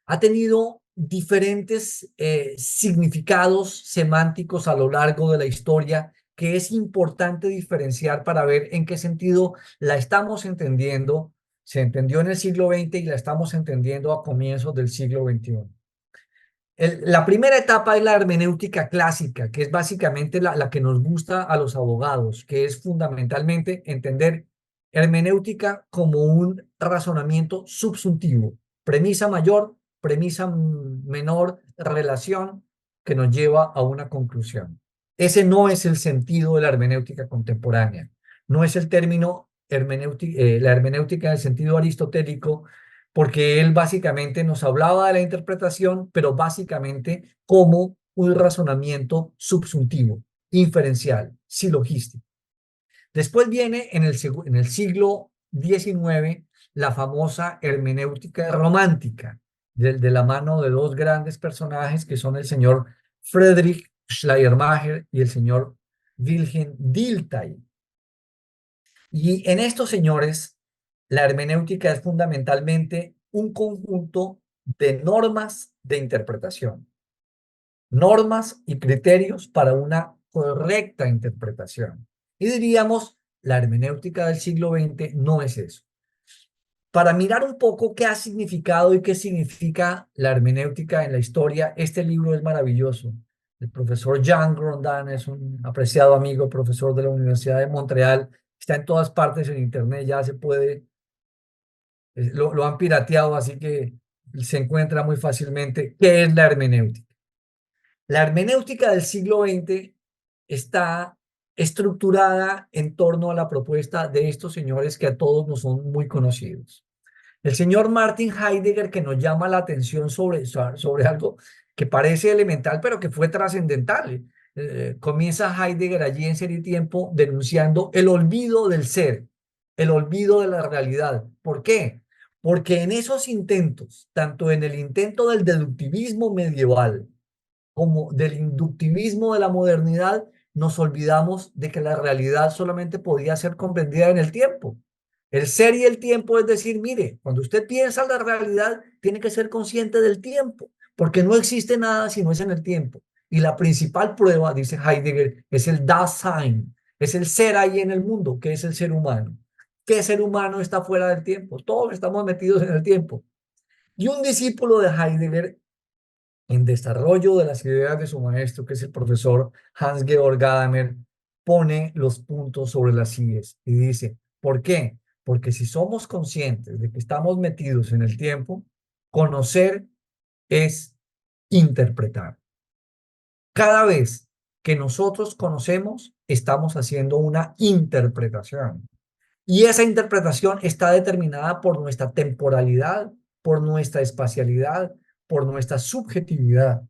ha tenido diferentes significados semánticos a lo largo de la historia que es importante diferenciar para ver en qué sentido la estamos entendiendo. Se entendió en el siglo XX y la estamos entendiendo a comienzos del siglo XXI. La primera etapa es la hermenéutica clásica, que es básicamente la que nos gusta a los abogados, que es fundamentalmente entender hermenéutica como un razonamiento subsuntivo, premisa mayor, premisa menor, relación que nos lleva a una conclusión. Ese no es el sentido de la hermenéutica contemporánea. No es el término la hermenéutica en el sentido aristotélico, porque él básicamente nos hablaba de la interpretación, pero básicamente como un razonamiento subsuntivo, inferencial, silogístico. Después viene en el siglo XIX la famosa hermenéutica romántica, de la mano de dos grandes personajes que son el señor Friedrich Schleiermacher y el señor Wilhelm Dilthey. Y en estos señores, la hermenéutica es fundamentalmente un conjunto de normas de interpretación, normas y criterios para una correcta interpretación. Y diríamos, la hermenéutica del siglo XX no es eso. Para mirar un poco qué ha significado y qué significa la hermenéutica en la historia, este libro es maravilloso. El profesor Jean Grondin es un apreciado amigo, profesor de la Universidad de Montreal. Está en todas partes en internet, ya se puede, lo han pirateado, así que se encuentra muy fácilmente. ¿Qué es la hermenéutica? La hermenéutica del siglo XX está estructurada en torno a la propuesta de estos señores que a todos nos son muy conocidos. El señor Martin Heidegger, que nos llama la atención sobre algo que parece elemental, pero que fue trascendental. Comienza Heidegger allí en Ser y Tiempo denunciando el olvido del ser, el olvido de la realidad. ¿Por qué? Porque en esos intentos, tanto en el intento del deductivismo medieval como del inductivismo de la modernidad, nos olvidamos de que la realidad solamente podía ser comprendida en el tiempo. El ser y el tiempo es decir, mire, cuando usted piensa la realidad, tiene que ser consciente del tiempo, porque no existe nada si no es en el tiempo. Y la principal prueba, dice Heidegger, es el Dasein, es el ser ahí en el mundo, que es el ser humano. ¿Qué ser humano está fuera del tiempo? Todos estamos metidos en el tiempo. Y un discípulo de Heidegger, en desarrollo de las ideas de su maestro, que es el profesor Hans-Georg Gadamer, pone los puntos sobre las IES y dice, ¿por qué? Porque si somos conscientes de que estamos metidos en el tiempo, conocer es interpretar. Cada vez que nosotros conocemos, estamos haciendo una interpretación. Y esa interpretación está determinada por nuestra temporalidad, por nuestra espacialidad, por nuestra subjetividad.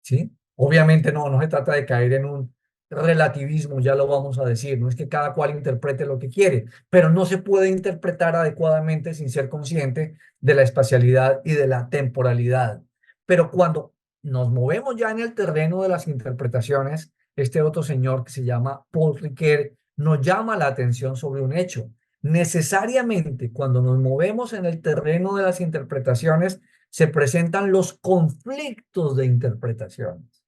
¿Sí? Obviamente no se trata de caer en un relativismo, ya lo vamos a decir, no es que cada cual interprete lo que quiere, pero no se puede interpretar adecuadamente sin ser consciente de la espacialidad y de la temporalidad. Pero cuando nos movemos ya en el terreno de las interpretaciones, este otro señor que se llama Paul Ricoeur nos llama la atención sobre un hecho. Necesariamente, cuando nos movemos en el terreno de las interpretaciones, se presentan los conflictos de interpretaciones.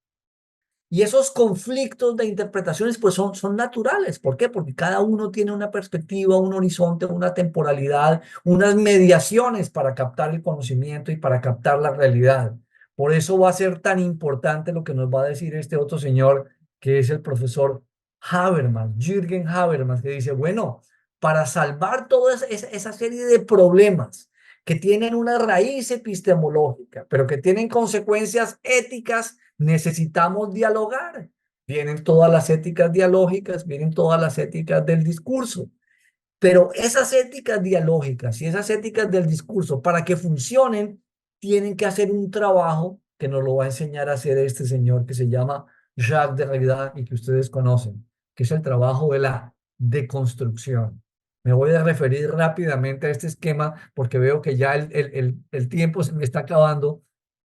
Y esos conflictos de interpretaciones pues son naturales. ¿Por qué? Porque cada uno tiene una perspectiva, un horizonte, una temporalidad, unas mediaciones para captar el conocimiento y para captar la realidad. Por eso va a ser tan importante lo que nos va a decir este otro señor, que es el profesor Habermas, Jürgen Habermas, que dice, bueno, para salvar toda esa serie de problemas que tienen una raíz epistemológica, pero que tienen consecuencias éticas, necesitamos dialogar. Vienen todas las éticas dialógicas, vienen todas las éticas del discurso. Pero esas éticas dialógicas y esas éticas del discurso, para que funcionen, tienen que hacer un trabajo que nos lo va a enseñar a hacer este señor que se llama Jacques Derrida y que ustedes conocen, que es el trabajo de la deconstrucción. Me voy a referir rápidamente a este esquema porque veo que ya el tiempo se me está acabando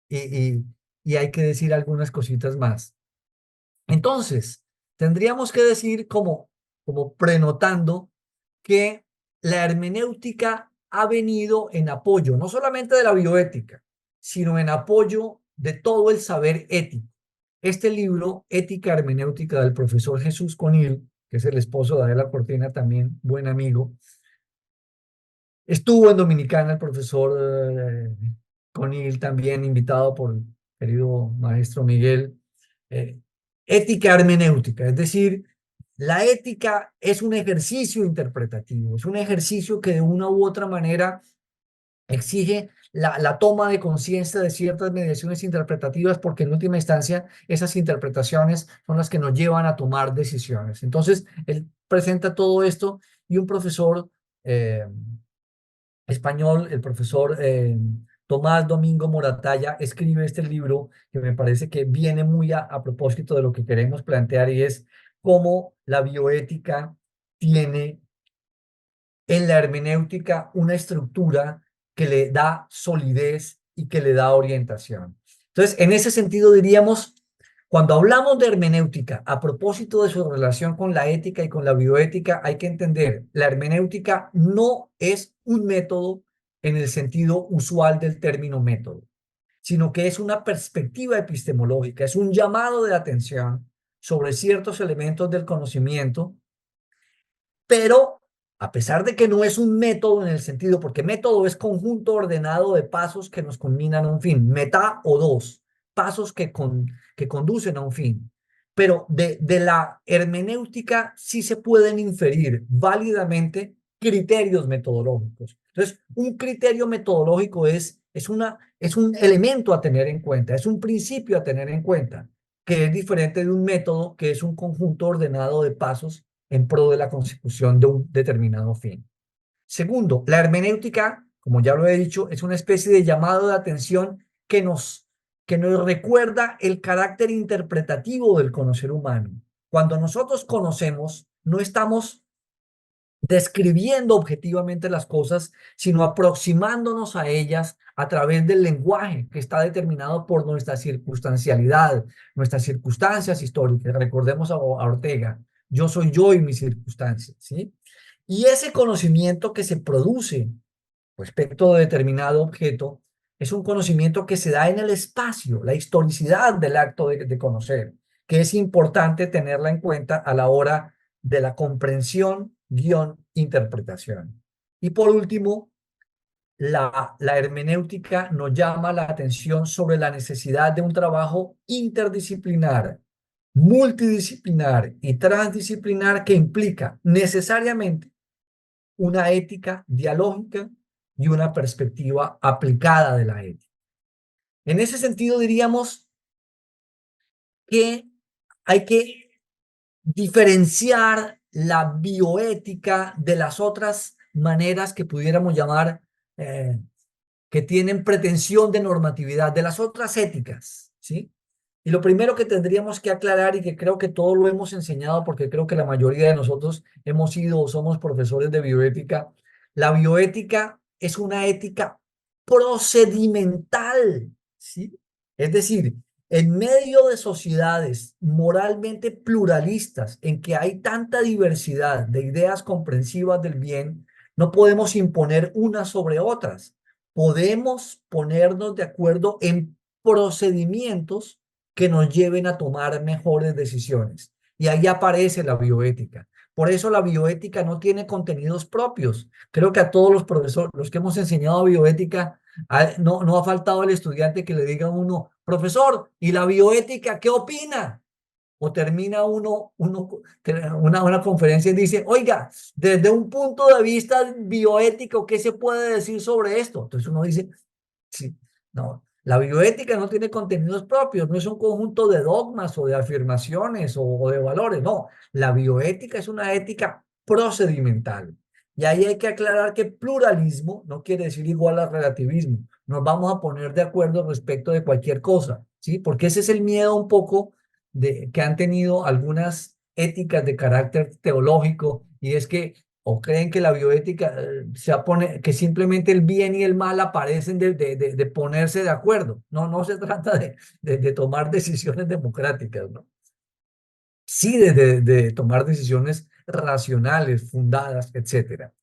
y, y, y hay que decir algunas cositas más. Entonces, tendríamos que decir como prenotando que la hermenéutica ha venido en apoyo, no solamente de la bioética, sino en apoyo de todo el saber ético. Este libro, Ética Hermenéutica, del profesor Jesús Conil, que es el esposo de Adela Cortina, también buen amigo, estuvo en Dominicana el profesor Conil, también invitado por el querido maestro Miguel. Eh, Ética hermenéutica, es decir, la ética es un ejercicio interpretativo, es un ejercicio que de una u otra manera exige la toma de conciencia de ciertas mediaciones interpretativas, porque en última instancia esas interpretaciones son las que nos llevan a tomar decisiones. Entonces, él presenta todo esto y un profesor español, el profesor Tomás Domingo Moratalla, escribe este libro que me parece que viene muy a propósito de lo que queremos plantear, y es cómo la bioética tiene en la hermenéutica una estructura que le da solidez y que le da orientación. Entonces, en ese sentido diríamos, cuando hablamos de hermenéutica, a propósito de su relación con la ética y con la bioética, hay que entender, la hermenéutica no es un método en el sentido usual del término método, sino que es una perspectiva epistemológica, es un llamado de atención sobre ciertos elementos del conocimiento, pero a pesar de que no es un método en el sentido, porque método es conjunto ordenado de pasos que nos culminan a un fin, meta o dos, pasos que conducen a un fin. Pero de la hermenéutica sí se pueden inferir válidamente criterios metodológicos. Entonces, un criterio metodológico es un elemento a tener en cuenta, es un principio a tener en cuenta, que es diferente de un método que es un conjunto ordenado de pasos en pro de la consecución de un determinado fin. Segundo, la hermenéutica, como ya lo he dicho, es una especie de llamado de atención que nos recuerda el carácter interpretativo del conocer humano. Cuando nosotros conocemos, no estamos describiendo objetivamente las cosas, sino aproximándonos a ellas a través del lenguaje que está determinado por nuestra circunstancialidad, nuestras circunstancias históricas. Recordemos a Ortega, yo soy yo y mis circunstancias, ¿sí? Y ese conocimiento que se produce respecto de determinado objeto es un conocimiento que se da en el espacio, la historicidad del acto de conocer, que es importante tenerla en cuenta a la hora de la comprensión, interpretación. Y por último, la hermenéutica nos llama la atención sobre la necesidad de un trabajo interdisciplinar, multidisciplinar y transdisciplinar que implica necesariamente una ética dialógica y una perspectiva aplicada de la ética. En ese sentido, diríamos que hay que diferenciar la bioética de las otras maneras que pudiéramos llamar que tienen pretensión de normatividad, de las otras éticas, ¿sí? Y lo primero que tendríamos que aclarar, y que creo que todos lo hemos enseñado porque creo que la mayoría de nosotros hemos sido o somos profesores de bioética, la bioética es una ética procedimental, ¿sí? Es decir, En medio de sociedades moralmente pluralistas, en que hay tanta diversidad de ideas comprensivas del bien, no podemos imponer unas sobre otras. Podemos ponernos de acuerdo en procedimientos que nos lleven a tomar mejores decisiones. Y ahí aparece la bioética. Por eso la bioética no tiene contenidos propios. Creo que a todos los profesores, los que hemos enseñado bioética, no ha faltado el estudiante que le diga a uno, profesor, ¿y la bioética qué opina? O termina una conferencia y dice, oiga, desde un punto de vista bioético, ¿qué se puede decir sobre esto? Entonces uno dice, sí, no, la bioética no tiene contenidos propios, no es un conjunto de dogmas o de afirmaciones o de valores, no, la bioética es una ética procedimental. Y ahí hay que aclarar que pluralismo no quiere decir igual a relativismo. Nos vamos a poner de acuerdo respecto de cualquier cosa, ¿sí? Porque ese es el miedo un poco que han tenido algunas éticas de carácter teológico, y es que o creen que la bioética que simplemente el bien y el mal aparecen de ponerse de acuerdo. No, no se trata de tomar decisiones democráticas, ¿no? Sí, de tomar decisiones racionales, fundadas, etcétera.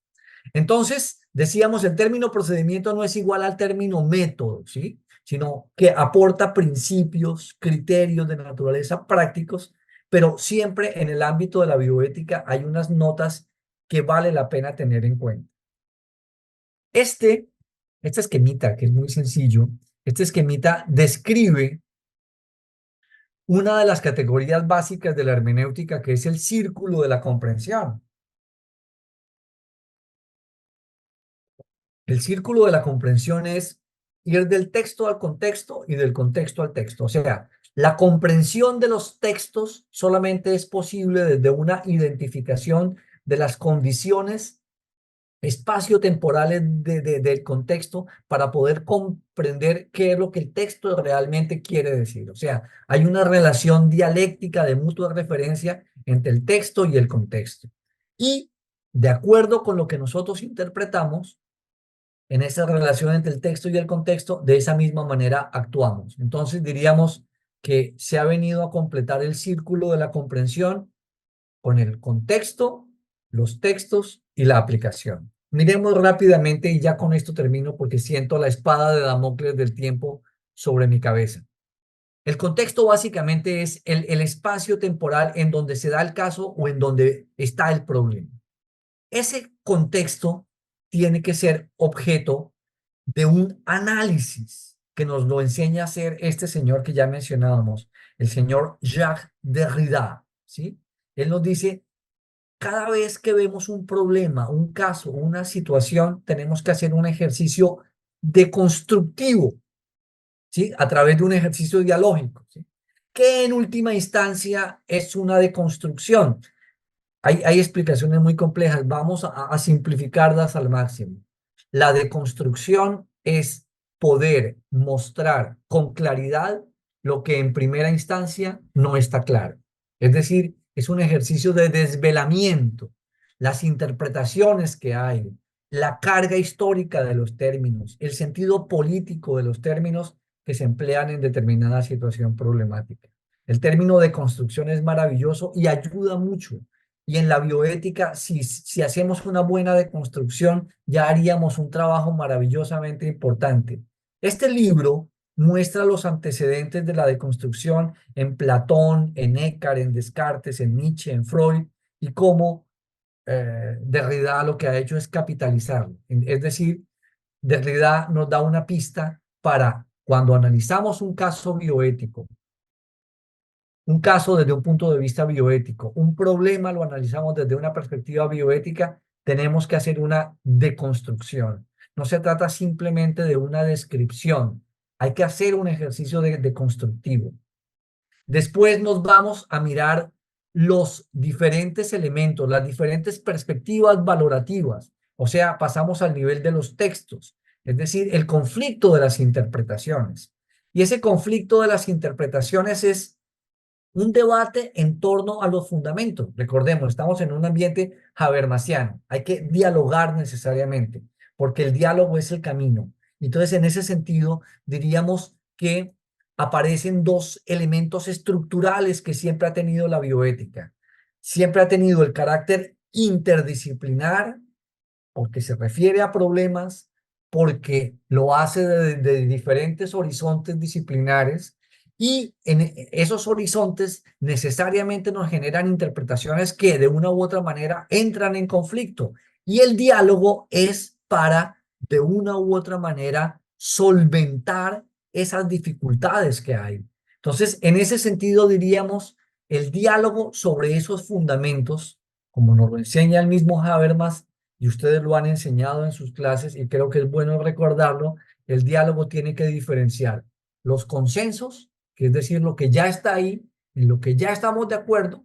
Entonces, decíamos, el término procedimiento no es igual al término método, ¿sí? Sino que aporta principios, criterios de naturaleza prácticos, pero siempre en el ámbito de la bioética hay unas notas que vale la pena tener en cuenta. Este esquemita, que es muy sencillo, este esquemita describe una de las categorías básicas de la hermenéutica, que es el círculo de la comprensión. El círculo de la comprensión es ir del texto al contexto y del contexto al texto. O sea, la comprensión de los textos solamente es posible desde una identificación de las condiciones espacio-temporales del contexto para poder comprender qué es lo que el texto realmente quiere decir. O sea, hay una relación dialéctica de mutua referencia entre el texto y el contexto. Y de acuerdo con lo que nosotros interpretamos, en esa relación entre el texto y el contexto, de esa misma manera actuamos. Entonces diríamos que se ha venido a completar el círculo de la comprensión con el contexto, los textos y la aplicación. Miremos rápidamente y ya con esto termino porque siento la espada de Damocles del tiempo sobre mi cabeza. El contexto básicamente es el espacio temporal en donde se da el caso o en donde está el problema. Ese contexto tiene que ser objeto de un análisis que nos lo enseña a hacer este señor que ya mencionábamos, el señor Jacques Derrida, ¿sí? Él nos dice, cada vez que vemos un problema, un caso, una situación, tenemos que hacer un ejercicio deconstructivo, ¿sí? A través de un ejercicio dialógico, ¿sí? Que en última instancia es una deconstrucción. Hay explicaciones muy complejas, vamos a simplificarlas al máximo. La deconstrucción es poder mostrar con claridad lo que en primera instancia no está claro. Es decir, es un ejercicio de desvelamiento, las interpretaciones que hay, la carga histórica de los términos, el sentido político de los términos que se emplean en determinada situación problemática. El término de construcción es maravilloso y ayuda mucho. Y en la bioética, si hacemos una buena deconstrucción, ya haríamos un trabajo maravillosamente importante. Este libro muestra los antecedentes de la deconstrucción en Platón, en Eckhart, en Descartes, en Nietzsche, en Freud, y cómo Derrida lo que ha hecho es capitalizarlo. Es decir, Derrida nos da una pista para cuando analizamos un caso bioético, un caso desde un punto de vista bioético, un problema lo analizamos desde una perspectiva bioética, tenemos que hacer una deconstrucción. No se trata simplemente de una descripción, hay que hacer un ejercicio de constructivo. Después nos vamos a mirar los diferentes elementos, las diferentes perspectivas valorativas, o sea, pasamos al nivel de los textos, es decir, el conflicto de las interpretaciones. Y ese conflicto de las interpretaciones es un debate en torno a los fundamentos. Recordemos, estamos en un ambiente habermasiano. Hay que dialogar necesariamente, porque el diálogo es el camino. Entonces, en ese sentido, diríamos que aparecen dos elementos estructurales que siempre ha tenido la bioética. Siempre ha tenido el carácter interdisciplinar, porque se refiere a problemas, porque lo hace de diferentes horizontes disciplinares, y en esos horizontes necesariamente nos generan interpretaciones que de una u otra manera entran en conflicto. Y el diálogo es para, de una u otra manera, solventar esas dificultades que hay. Entonces, en ese sentido, diríamos, el diálogo sobre esos fundamentos, como nos lo enseña el mismo Habermas, y ustedes lo han enseñado en sus clases, y creo que es bueno recordarlo, el diálogo tiene que diferenciar los consensos, que es decir, lo que ya está ahí, en lo que ya estamos de acuerdo,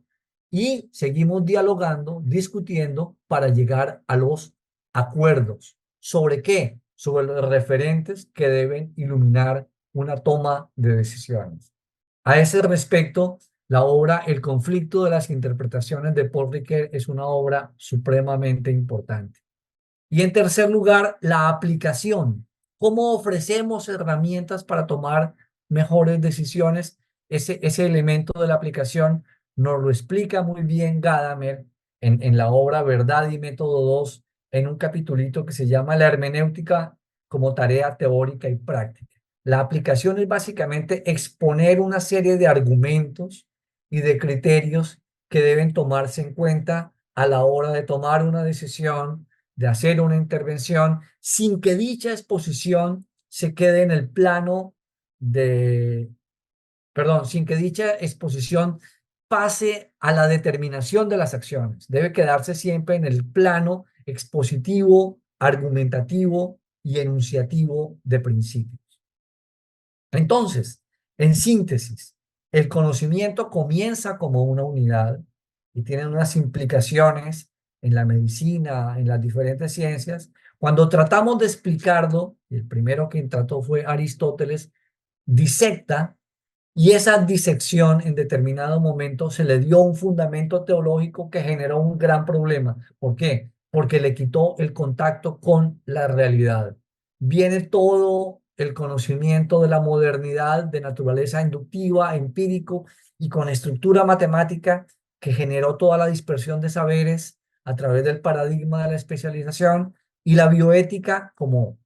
y seguimos dialogando, discutiendo para llegar a los acuerdos. ¿Sobre qué? Sobre los referentes que deben iluminar una toma de decisiones. A ese respecto, la obra El conflicto de las interpretaciones de Paul Ricoeur es una obra supremamente importante. Y en tercer lugar, la aplicación. ¿Cómo ofrecemos herramientas para tomar mejores decisiones? Ese elemento de la aplicación nos lo explica muy bien Gadamer en la obra Verdad y Método 2, en un capitulito que se llama La hermenéutica como tarea teórica y práctica. La aplicación es básicamente exponer una serie de argumentos y de criterios que deben tomarse en cuenta a la hora de tomar una decisión, de hacer una intervención, sin que dicha exposición se quede en el plano de, perdón, sin que dicha exposición pase a la determinación de las acciones. Debe quedarse siempre en el plano expositivo, argumentativo y enunciativo de principios. Entonces, en síntesis, el conocimiento comienza como una unidad y tiene unas implicaciones en la medicina, en las diferentes ciencias. Cuando tratamos de explicarlo, y el primero que trató fue Aristóteles, disecta, y esa disección en determinado momento se le dio un fundamento teológico que generó un gran problema. ¿Por qué? Porque le quitó el contacto con la realidad. Viene todo el conocimiento de la modernidad de naturaleza inductiva, empírico y con estructura matemática que generó toda la dispersión de saberes a través del paradigma de la especialización, y la bioética, como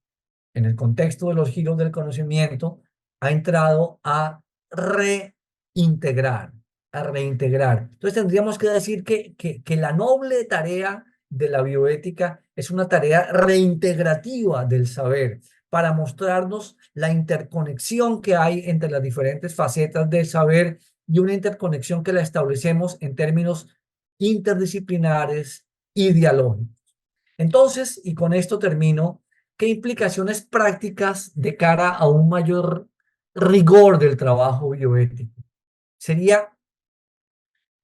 en el contexto de los giros del conocimiento, ha entrado a reintegrar, a reintegrar. Entonces tendríamos que decir que la noble tarea de la bioética es una tarea reintegrativa del saber, para mostrarnos la interconexión que hay entre las diferentes facetas del saber, y una interconexión que la establecemos en términos interdisciplinares y dialógicos. Entonces, y con esto termino, ¿qué implicaciones prácticas de cara a un mayor rigor del trabajo bioético? Sería,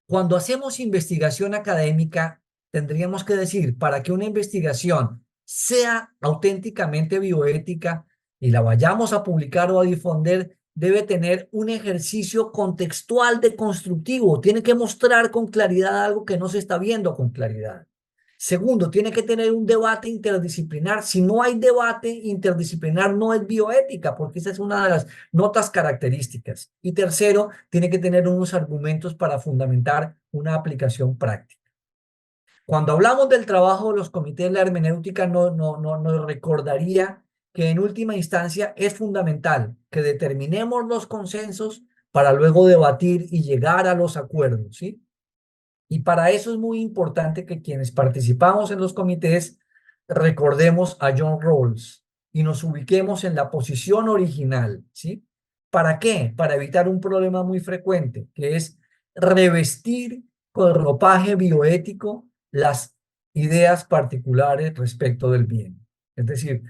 cuando hacemos investigación académica, tendríamos que decir, para que una investigación sea auténticamente bioética y la vayamos a publicar o a difundir, debe tener un ejercicio contextual de constructivo, tiene que mostrar con claridad algo que no se está viendo con claridad. Segundo, tiene que tener un debate interdisciplinar. Si no hay debate interdisciplinar, no es bioética, porque esa es una de las notas características. Y tercero, tiene que tener unos argumentos para fundamentar una aplicación práctica. Cuando hablamos del trabajo de los comités de la hermenéutica, nos recordaría que en última instancia es fundamental que determinemos los consensos para luego debatir y llegar a los acuerdos, ¿sí? Y para eso es muy importante que quienes participamos en los comités recordemos a John Rawls y nos ubiquemos en la posición original, ¿sí? ¿Para qué? Para evitar un problema muy frecuente, que es revestir con ropaje bioético las ideas particulares respecto del bien. Es decir,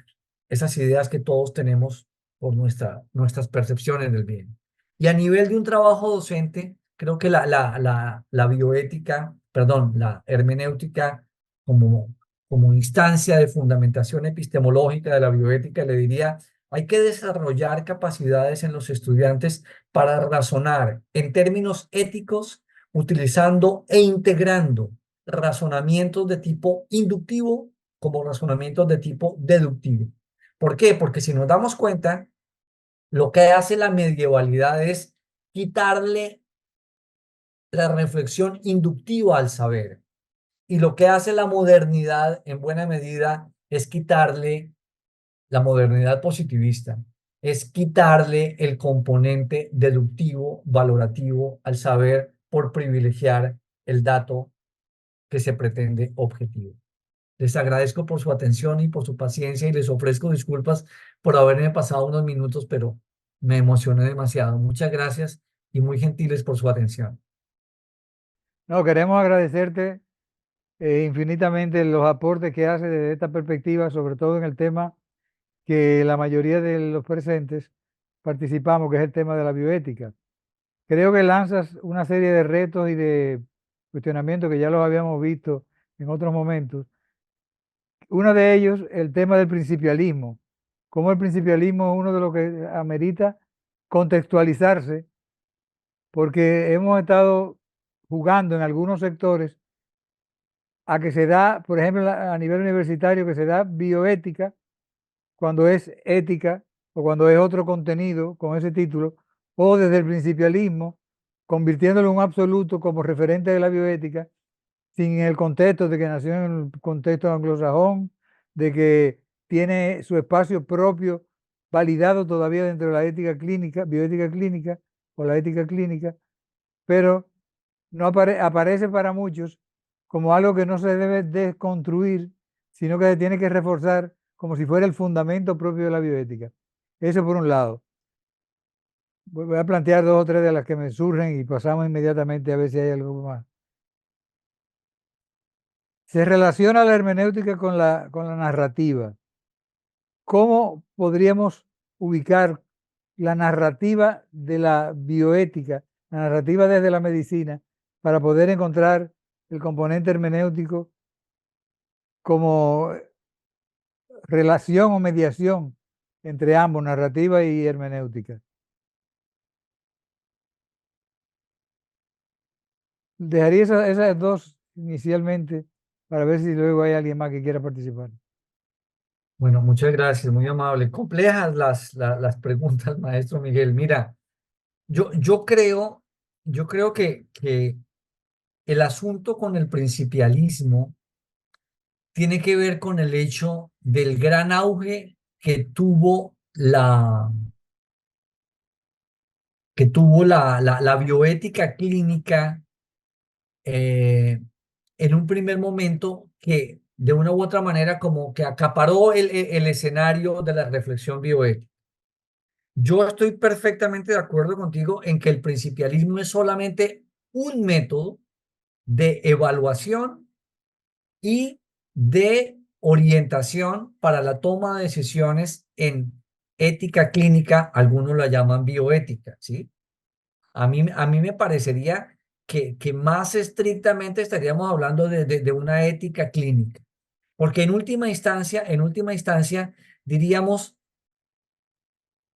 esas ideas que todos tenemos por nuestras percepciones del bien. Y a nivel de un trabajo docente, creo que la bioética, perdón, la hermenéutica como instancia de fundamentación epistemológica de la bioética, le diría, hay que desarrollar capacidades en los estudiantes para razonar en términos éticos, utilizando e integrando razonamientos de tipo inductivo como razonamientos de tipo deductivo. ¿Por qué? Porque si nos damos cuenta, Lo que hace la medievalidad es quitarle la reflexión inductiva al saber. Y lo que hace la modernidad, en buena medida, es quitarle la modernidad positivista, es quitarle el componente deductivo, valorativo al saber por privilegiar el dato que se pretende objetivo. Les agradezco por su atención y por su paciencia y les ofrezco disculpas por haberme pasado unos minutos, pero me emocioné demasiado. Muchas gracias y muy gentiles por su atención. No, queremos agradecerte infinitamente los aportes que hace desde esta perspectiva, sobre todo en el tema que la mayoría de los presentes participamos, que es el tema de la bioética. Creo que lanzas una serie de retos y de cuestionamientos que ya los habíamos visto en otros momentos. Uno de ellos, el tema del principialismo. Cómo el principialismo es uno de los que amerita contextualizarse, porque hemos estado jugando en algunos sectores a que se da, por ejemplo, a nivel universitario, que se da bioética cuando es ética o cuando es otro contenido con ese título, o desde el principialismo, convirtiéndolo en un absoluto como referente de la bioética, sin el contexto de que nació en el contexto anglosajón, de que tiene su espacio propio validado todavía dentro de la ética clínica, bioética clínica o la ética clínica, pero no aparece para muchos como algo que no se debe desconstruir, sino que se tiene que reforzar como si fuera el fundamento propio de la bioética. Eso por un lado. Voy a plantear dos o tres de las que me surgen y pasamos inmediatamente a ver si hay algo más. Se relaciona la hermenéutica con la narrativa. ¿Cómo podríamos ubicar la narrativa de la bioética, la narrativa desde la medicina, para poder encontrar el componente hermenéutico como relación o mediación entre ambos, narrativa y hermenéutica? Dejaría esas dos inicialmente para ver si luego hay alguien más que quiera participar. Bueno, muchas gracias, muy amable. Complejas las preguntas, maestro Miguel. Mira, yo creo que el asunto con el principialismo tiene que ver con el hecho del gran auge que tuvo la bioética clínica en un primer momento que de una u otra manera como que acaparó el escenario de la reflexión bioética. Yo estoy perfectamente de acuerdo contigo en que el principialismo es solamente un método de evaluación y de orientación para la toma de decisiones en ética clínica, algunos la llaman bioética, ¿sí? A mí me parecería que más estrictamente estaríamos hablando de una ética clínica, porque en última instancia, diríamos,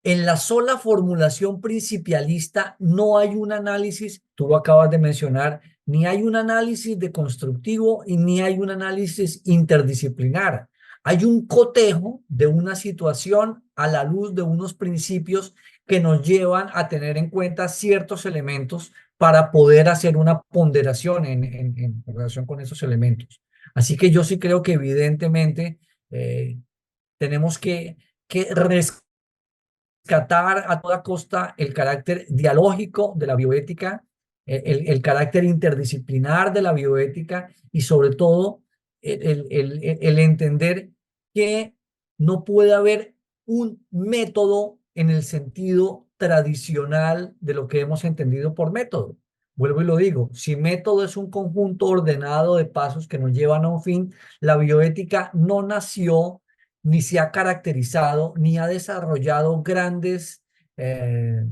en la sola formulación principialista no hay un análisis, tú lo acabas de mencionar, ni hay un análisis deconstructivo y ni hay un análisis interdisciplinar. Hay un cotejo de una situación a la luz de unos principios que nos llevan a tener en cuenta ciertos elementos para poder hacer una ponderación en relación con esos elementos. Así que yo sí creo que evidentemente tenemos que rescatar a toda costa el carácter dialógico de la bioética, el carácter interdisciplinar de la bioética y sobre todo el entender que no puede haber un método en el sentido tradicional de lo que hemos entendido por método. Vuelvo y lo digo, si método es un conjunto ordenado de pasos que nos llevan a un fin, la bioética no nació ni se ha caracterizado, ni ha desarrollado grandes eh,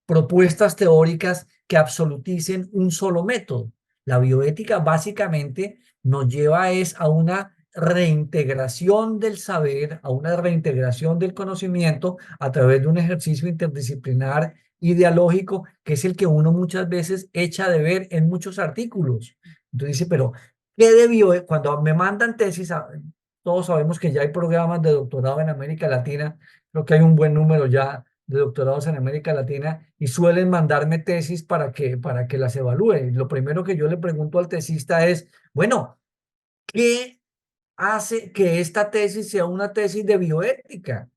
propuestas teóricas que absoluticen un solo método. La bioética básicamente nos lleva a una reintegración del saber, a una reintegración del conocimiento a través de un ejercicio interdisciplinar ideológico, que es el que uno muchas veces echa de ver en muchos artículos. Entonces dice, pero ¿qué debió? Cuando me mandan tesis, todos sabemos que ya hay programas de doctorado en América Latina, creo que hay un buen número ya de doctorados en América Latina y suelen mandarme tesis para que las evalúe. Lo primero que yo le pregunto al tesista es, bueno, ¿qué hace que esta tesis sea una tesis de bioética?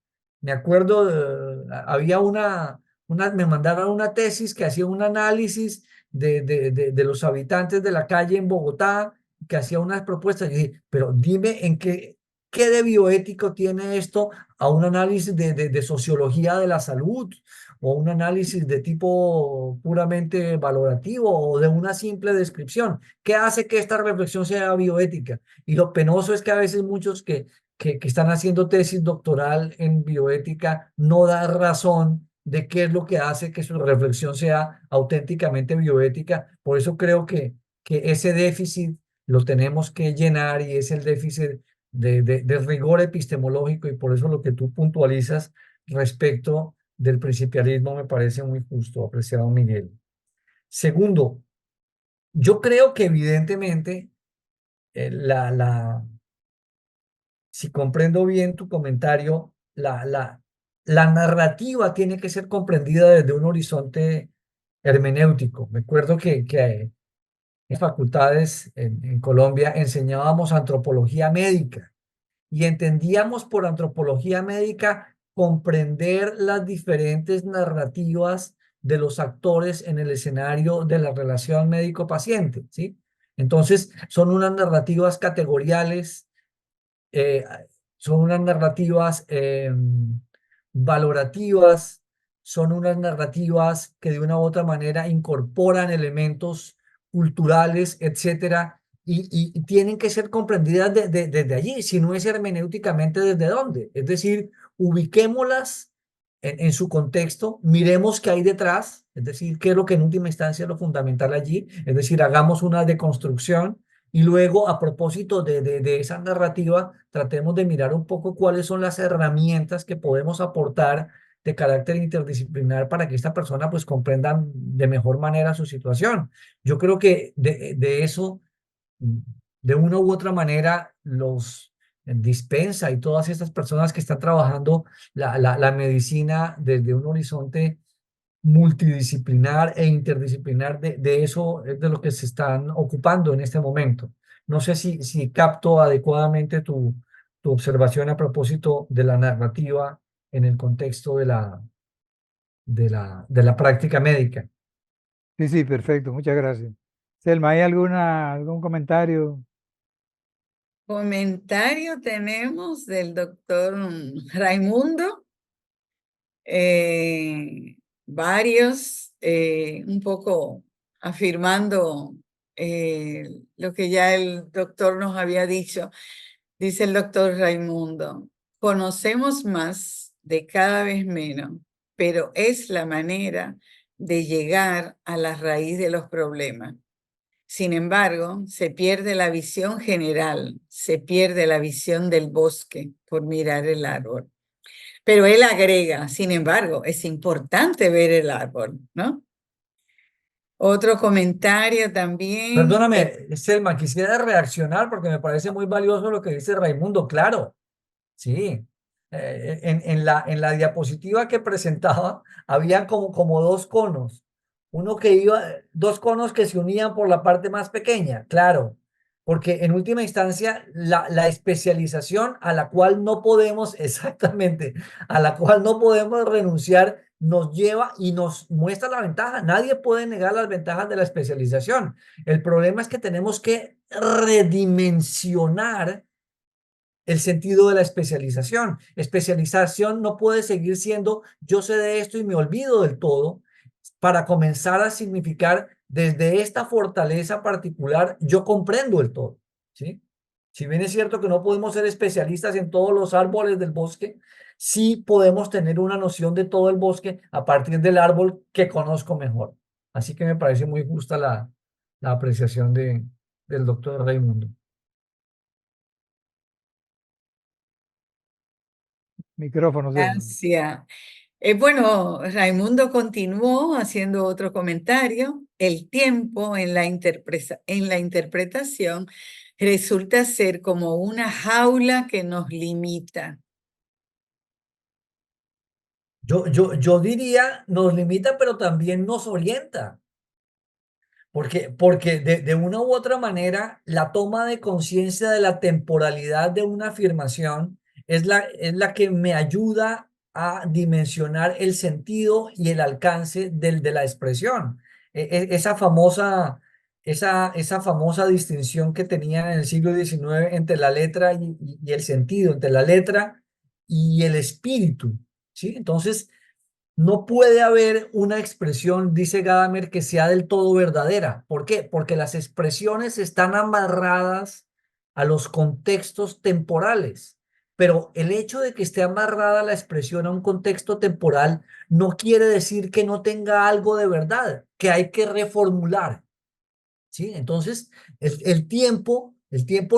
Me acuerdo, había me mandaron una tesis que hacía un análisis de los habitantes de la calle en Bogotá, que hacía unas propuestas. Y dije, pero dime qué de bioético tiene esto a un análisis de sociología de la salud o un análisis de tipo puramente valorativo o de una simple descripción. ¿Qué hace que esta reflexión sea bioética? Y lo penoso es que a veces muchos que están haciendo tesis doctoral en bioética no dan razón de qué es lo que hace que su reflexión sea auténticamente bioética. Por eso creo que ese déficit lo tenemos que llenar y es el déficit de rigor epistemológico y por eso lo que tú puntualizas respecto del principialismo me parece muy justo, apreciado Miguel. Segundo, yo creo que evidentemente si comprendo bien tu comentario, la narrativa tiene que ser comprendida desde un horizonte hermenéutico. Me acuerdo que en facultades en Colombia enseñábamos antropología médica y entendíamos por antropología médica comprender las diferentes narrativas de los actores en el escenario de la relación médico-paciente, ¿sí? Entonces, son unas narrativas categoriales, eh, son unas narrativas valorativas, son unas narrativas que de una u otra manera incorporan elementos culturales, etcétera, y tienen que ser comprendidas desde allí, si no es hermenéuticamente desde dónde. Es decir, ubiquémoslas en su contexto, miremos qué hay detrás, es decir, qué es lo que en última instancia es lo fundamental allí, es decir, hagamos una deconstrucción y luego, a propósito de esa narrativa, tratemos de mirar un poco cuáles son las herramientas que podemos aportar de carácter interdisciplinar para que esta persona pues comprenda de mejor manera su situación. Yo creo que de eso, de una u otra manera, los dispensa y todas estas personas que están trabajando la medicina desde un horizonte multidisciplinar e interdisciplinar, de eso es de lo que se están ocupando en este momento. No sé si capto adecuadamente tu observación a propósito de la narrativa en el contexto de la práctica médica. Sí, sí, perfecto, muchas gracias. Selma, ¿hay algún comentario? Comentario tenemos del doctor Raimundo, varios, un poco afirmando lo que ya el doctor nos había dicho. Dice el doctor Raimundo, conocemos más de cada vez menos, pero es la manera de llegar a la raíz de los problemas. Sin embargo, se pierde la visión general, se pierde la visión del bosque por mirar el árbol. Pero él agrega, sin embargo, es importante ver el árbol, ¿no? Otro comentario también. Perdóname, Selma, quisiera reaccionar porque me parece muy valioso lo que dice Raimundo. Claro, sí. En la diapositiva que presentaba, había como dos conos. Dos conos que se unían por la parte más pequeña, claro, porque en última instancia, la especialización a la cual no podemos, exactamente, a la cual no podemos renunciar, nos lleva y nos muestra la ventaja. Nadie puede negar las ventajas de la especialización. El problema es que tenemos que redimensionar el sentido de la especialización. Especialización no puede seguir siendo yo sé de esto y me olvido del todo para comenzar a significar desde esta fortaleza particular yo comprendo el todo, ¿sí? Si bien es cierto que no podemos ser especialistas en todos los árboles del bosque, sí podemos tener una noción de todo el bosque a partir del árbol que conozco mejor. Así que me parece muy justa la apreciación del doctor Raimundo. Micrófono, Selma. Gracias. Bueno, Raimundo continuó haciendo otro comentario. El tiempo en la interpretación resulta ser como una jaula que nos limita. Yo diría, nos limita, pero también nos orienta. Porque de una u otra manera, la toma de conciencia de la temporalidad de una afirmación es la que me ayuda a dimensionar el sentido y el alcance de la expresión. Esa famosa distinción que tenían en el siglo XIX entre la letra y el sentido, entre la letra y el espíritu, ¿sí? Entonces, no puede haber una expresión, dice Gadamer, que sea del todo verdadera. ¿Por qué? Porque las expresiones están amarradas a los contextos temporales. Pero el hecho de que esté amarrada la expresión a un contexto temporal no quiere decir que no tenga algo de verdad, que hay que reformular. ¿Sí? Entonces, el tiempo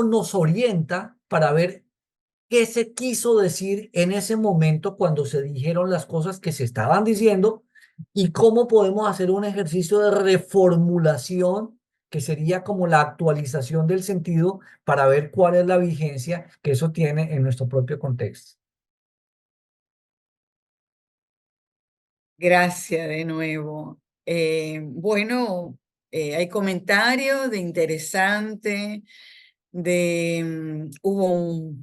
nos orienta para ver qué se quiso decir en ese momento cuando se dijeron las cosas que se estaban diciendo y cómo podemos hacer un ejercicio de reformulación que sería como la actualización del sentido para ver cuál es la vigencia que eso tiene en nuestro propio contexto. Gracias de nuevo. Bueno, hay comentarios de interesante, estuvo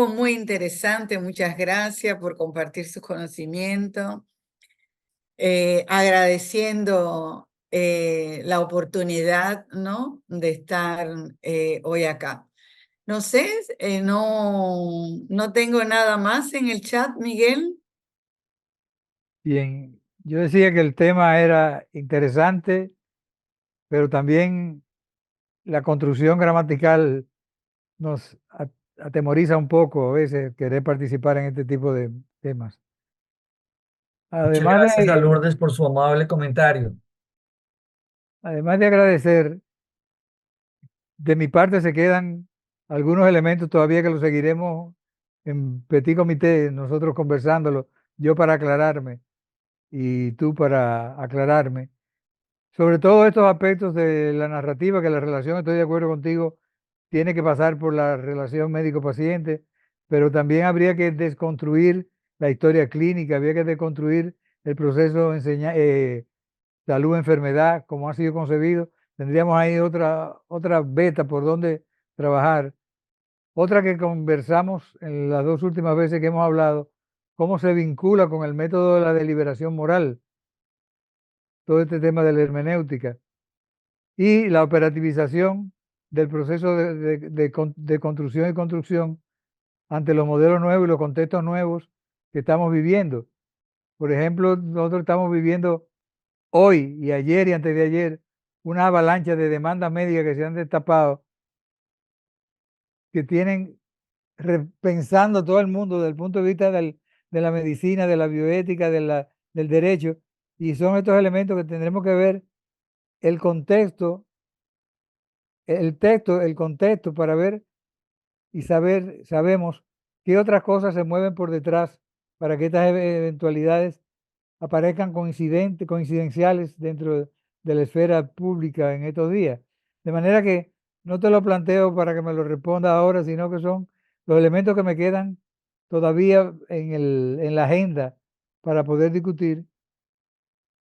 muy interesante, muchas gracias por compartir sus conocimientos, agradeciendo la oportunidad, ¿no?, de estar hoy acá. No sé, no tengo nada más en el chat, Miguel. Bien, yo decía que el tema era interesante, pero también la construcción gramatical nos atemoriza un poco a veces querer participar en este tipo de temas. Muchas Además gracias a de, Lourdes por su amable comentario. además de agradecer, de mi parte se quedan algunos elementos todavía que los seguiremos en petit comité, nosotros conversándolo, yo para aclararme y tú para aclararme. Sobre todo estos aspectos de la narrativa, que la relación, estoy de acuerdo contigo, tiene que pasar por la relación médico-paciente, pero también habría que desconstruir la historia clínica, habría que desconstruir el proceso salud-enfermedad, como ha sido concebido. Tendríamos ahí otra beta por donde trabajar. Otra que conversamos en las dos últimas veces que hemos hablado, cómo se vincula con el método de la deliberación moral, todo este tema de la hermenéutica y la operativización del proceso de construcción y construcción ante los modelos nuevos y los contextos nuevos que estamos viviendo. Por ejemplo, nosotros estamos viviendo hoy y ayer y antes de ayer una avalancha de demandas médicas que se han destapado, que tienen repensando todo el mundo desde el punto de vista de la medicina, de la bioética, del derecho, y son estos elementos que tendremos que ver el contexto, el texto, el contexto para ver y sabemos qué otras cosas se mueven por detrás para que estas eventualidades aparezcan coincidenciales dentro de la esfera pública en estos días. De manera que no te lo planteo para que me lo responda ahora, sino que son los elementos que me quedan todavía en la agenda para poder discutir.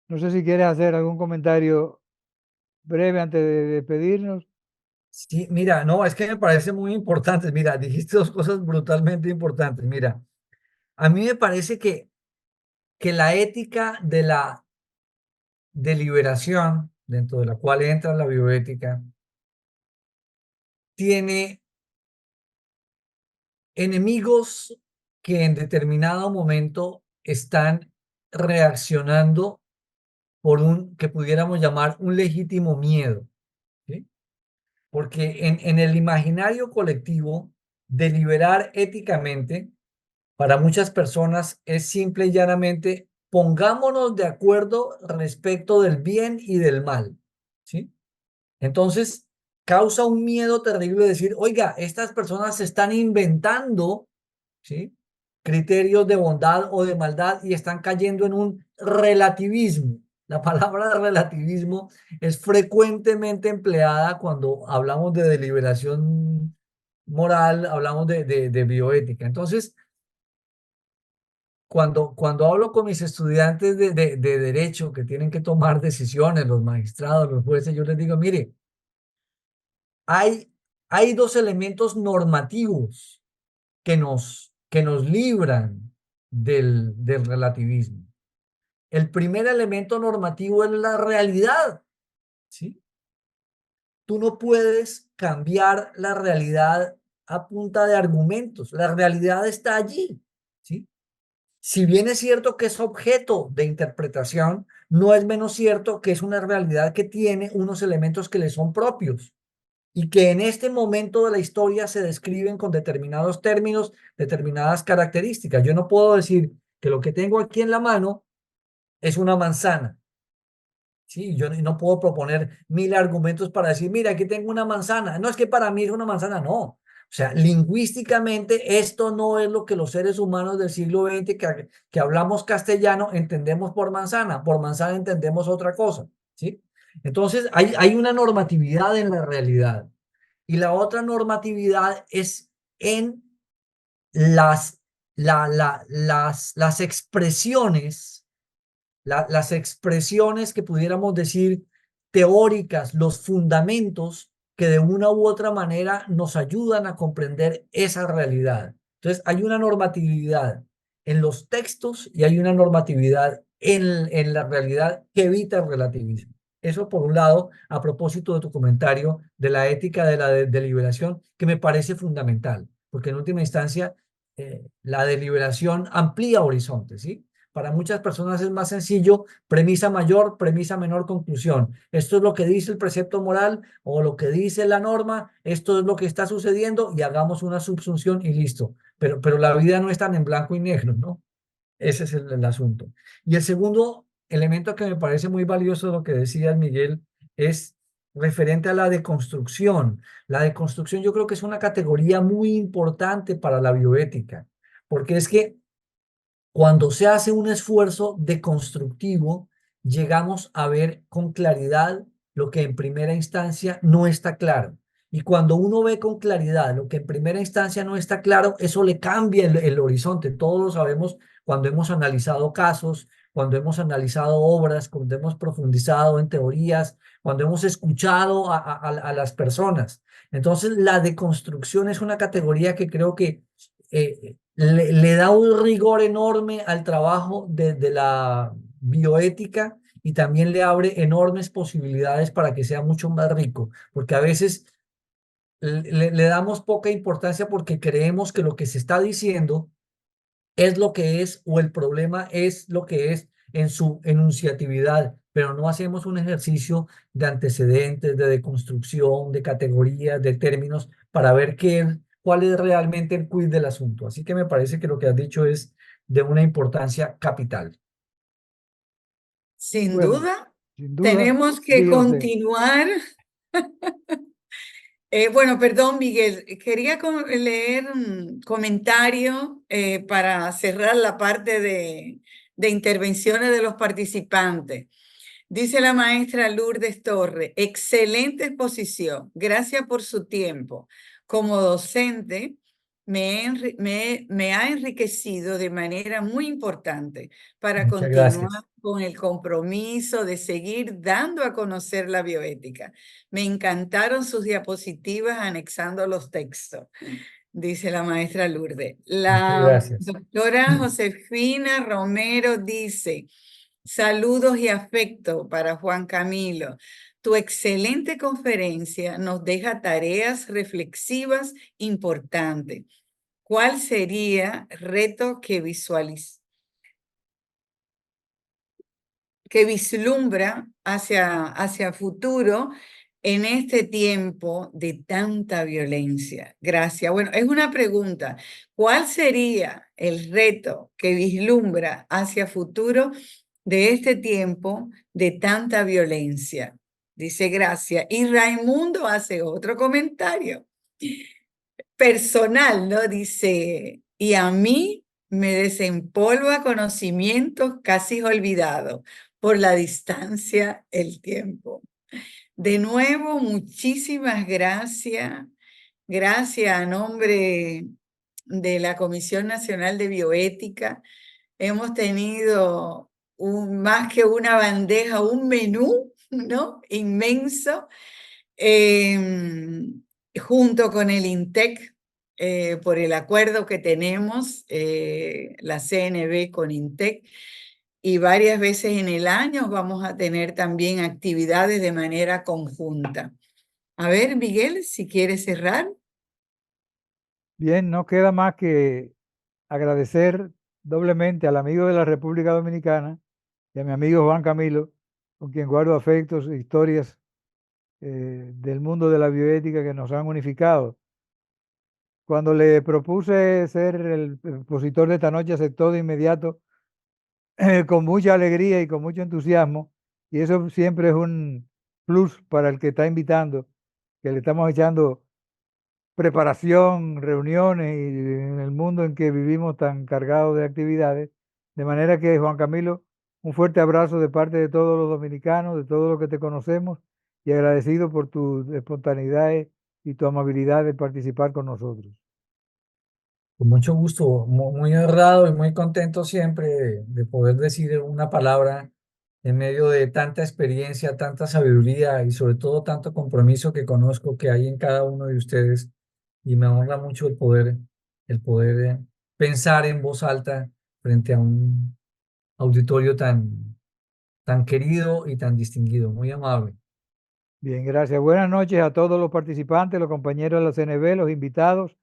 No sé si quieres hacer algún comentario breve antes de despedirnos. Sí, mira, no, es que me parece muy importante. Mira, dijiste dos cosas brutalmente importantes. Mira, a mí me parece que la ética de la deliberación, dentro de la cual entra la bioética, tiene enemigos que en determinado momento están reaccionando por un que pudiéramos llamar un legítimo miedo, ¿sí? Porque en el imaginario colectivo, deliberar éticamente para muchas personas es simple y llanamente pongámonos de acuerdo respecto del bien y del mal, ¿sí? Entonces, causa un miedo terrible decir, oiga, estas personas se están inventando, ¿sí?, criterios de bondad o de maldad y están cayendo en un relativismo. La palabra relativismo es frecuentemente empleada cuando hablamos de deliberación moral, hablamos de bioética. Entonces, cuando hablo con mis estudiantes de derecho que tienen que tomar decisiones, los magistrados, los jueces, yo les digo, mire, hay, hay dos elementos normativos que nos libran del relativismo. El primer elemento normativo es la realidad, ¿sí? Tú no puedes cambiar la realidad a punta de argumentos. La realidad está allí, ¿sí? Si bien es cierto que es objeto de interpretación, no es menos cierto que es una realidad que tiene unos elementos que le son propios y que en este momento de la historia se describen con determinados términos, determinadas características. Yo no puedo decir que lo que tengo aquí en la mano es una manzana. Sí, yo no puedo proponer 1000 argumentos para decir, mira, aquí tengo una manzana. No es que para mí es una manzana, no. O sea, lingüísticamente esto no es lo que los seres humanos del siglo XX que hablamos castellano entendemos por manzana. Por manzana entendemos otra cosa, ¿sí? Entonces, hay una normatividad en la realidad. Y la otra normatividad es en las, las expresiones las expresiones que pudiéramos decir teóricas, los fundamentos que de una u otra manera nos ayudan a comprender esa realidad. Entonces, hay una normatividad en los textos y hay una normatividad en la realidad que evita el relativismo. Eso por un lado, a propósito de tu comentario de la ética de la deliberación, que me parece fundamental, porque en última instancia, la deliberación amplía horizontes, ¿sí? Para muchas personas es más sencillo, premisa mayor, premisa menor, conclusión. Esto es lo que dice el precepto moral o lo que dice la norma, esto es lo que está sucediendo y hagamos una subsunción y listo. Pero la vida no es tan en blanco y negro, ¿no? Ese es el asunto. Y el segundo elemento que me parece muy valioso de lo que decía Miguel es referente a la deconstrucción. La deconstrucción yo creo que es una categoría muy importante para la bioética, porque es que cuando se hace un esfuerzo deconstructivo, llegamos a ver con claridad lo que en primera instancia no está claro. Y cuando uno ve con claridad lo que en primera instancia no está claro, eso le cambia el horizonte. Todos lo sabemos cuando hemos analizado casos, cuando hemos analizado obras, cuando hemos profundizado en teorías, cuando hemos escuchado a las personas. Entonces, la deconstrucción es una categoría que creo que le da un rigor enorme al trabajo de la bioética y también le abre enormes posibilidades para que sea mucho más rico, porque a veces le damos poca importancia porque creemos que lo que se está diciendo es lo que es o el problema es lo que es en su enunciatividad, pero no hacemos un ejercicio de antecedentes, de deconstrucción, de categorías, de términos para ver cuál es realmente el quid del asunto. Así que me parece que lo que has dicho es de una importancia capital. Sin Bueno, duda, sin duda, tenemos que diga usted. continuar. Bueno, perdón, Miguel, quería leer un comentario para cerrar la parte de intervenciones de los participantes. Dice la maestra Lourdes Torre, excelente exposición, gracias por su tiempo. Como docente, me ha enriquecido de manera muy importante para Muchas continuar gracias. con el compromiso de seguir dando a conocer la bioética. Me encantaron sus diapositivas anexando los textos, dice la maestra Lourdes. Muchas La gracias. doctora Josefina Romero dice, saludos y afecto para Juan Camilo. Tu excelente conferencia nos deja tareas reflexivas importantes. ¿Cuál sería reto que vislumbra hacia futuro en este tiempo de tanta violencia? Gracias. Bueno, es una pregunta. ¿Cuál sería el reto que vislumbra hacia futuro de este tiempo de tanta violencia? Dice Gracia. Y Raimundo hace otro comentario personal, ¿no? Dice, y a mí me desempolva conocimientos casi olvidados por la distancia, el tiempo. De nuevo, muchísimas gracias. Gracias a nombre de la Comisión Nacional de Bioética. hemos tenido más que una bandeja, un menú, ¿no? Inmenso, junto con el INTEC, por el acuerdo que tenemos, la CNB con INTEC, y varias veces en el año vamos a tener también actividades de manera conjunta. A ver, Miguel, si quieres cerrar. Bien, no queda más que agradecer doblemente al amigo de la República Dominicana y a mi amigo Juan Camilo, con quien guardo afectos e historias del mundo de la bioética que nos han unificado. Cuando le propuse ser el expositor de esta noche, aceptó de inmediato con mucha alegría y con mucho entusiasmo, y eso siempre es un plus para el que está invitando, que le estamos echando preparación, reuniones y en el mundo en que vivimos tan cargado de actividades. De manera que, Juan Camilo, un fuerte abrazo de parte de todos los dominicanos, de todos los que te conocemos, y agradecido por tu espontaneidad y tu amabilidad de participar con nosotros. Con mucho gusto, muy honrado y muy contento siempre de poder decir una palabra en medio de tanta experiencia, tanta sabiduría y sobre todo tanto compromiso que conozco que hay en cada uno de ustedes. Y me honra mucho el poder pensar en voz alta frente a un auditorio tan querido y tan distinguido. Muy amable. Bien, gracias. Buenas noches a todos los participantes, los compañeros de la CNB, los invitados,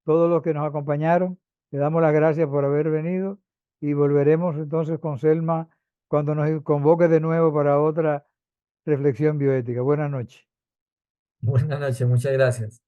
todos los que nos acompañaron. Le damos las gracias por haber venido y volveremos entonces con Selma cuando nos convoque de nuevo para otra reflexión bioética. Buenas noches. Buenas noches, muchas gracias.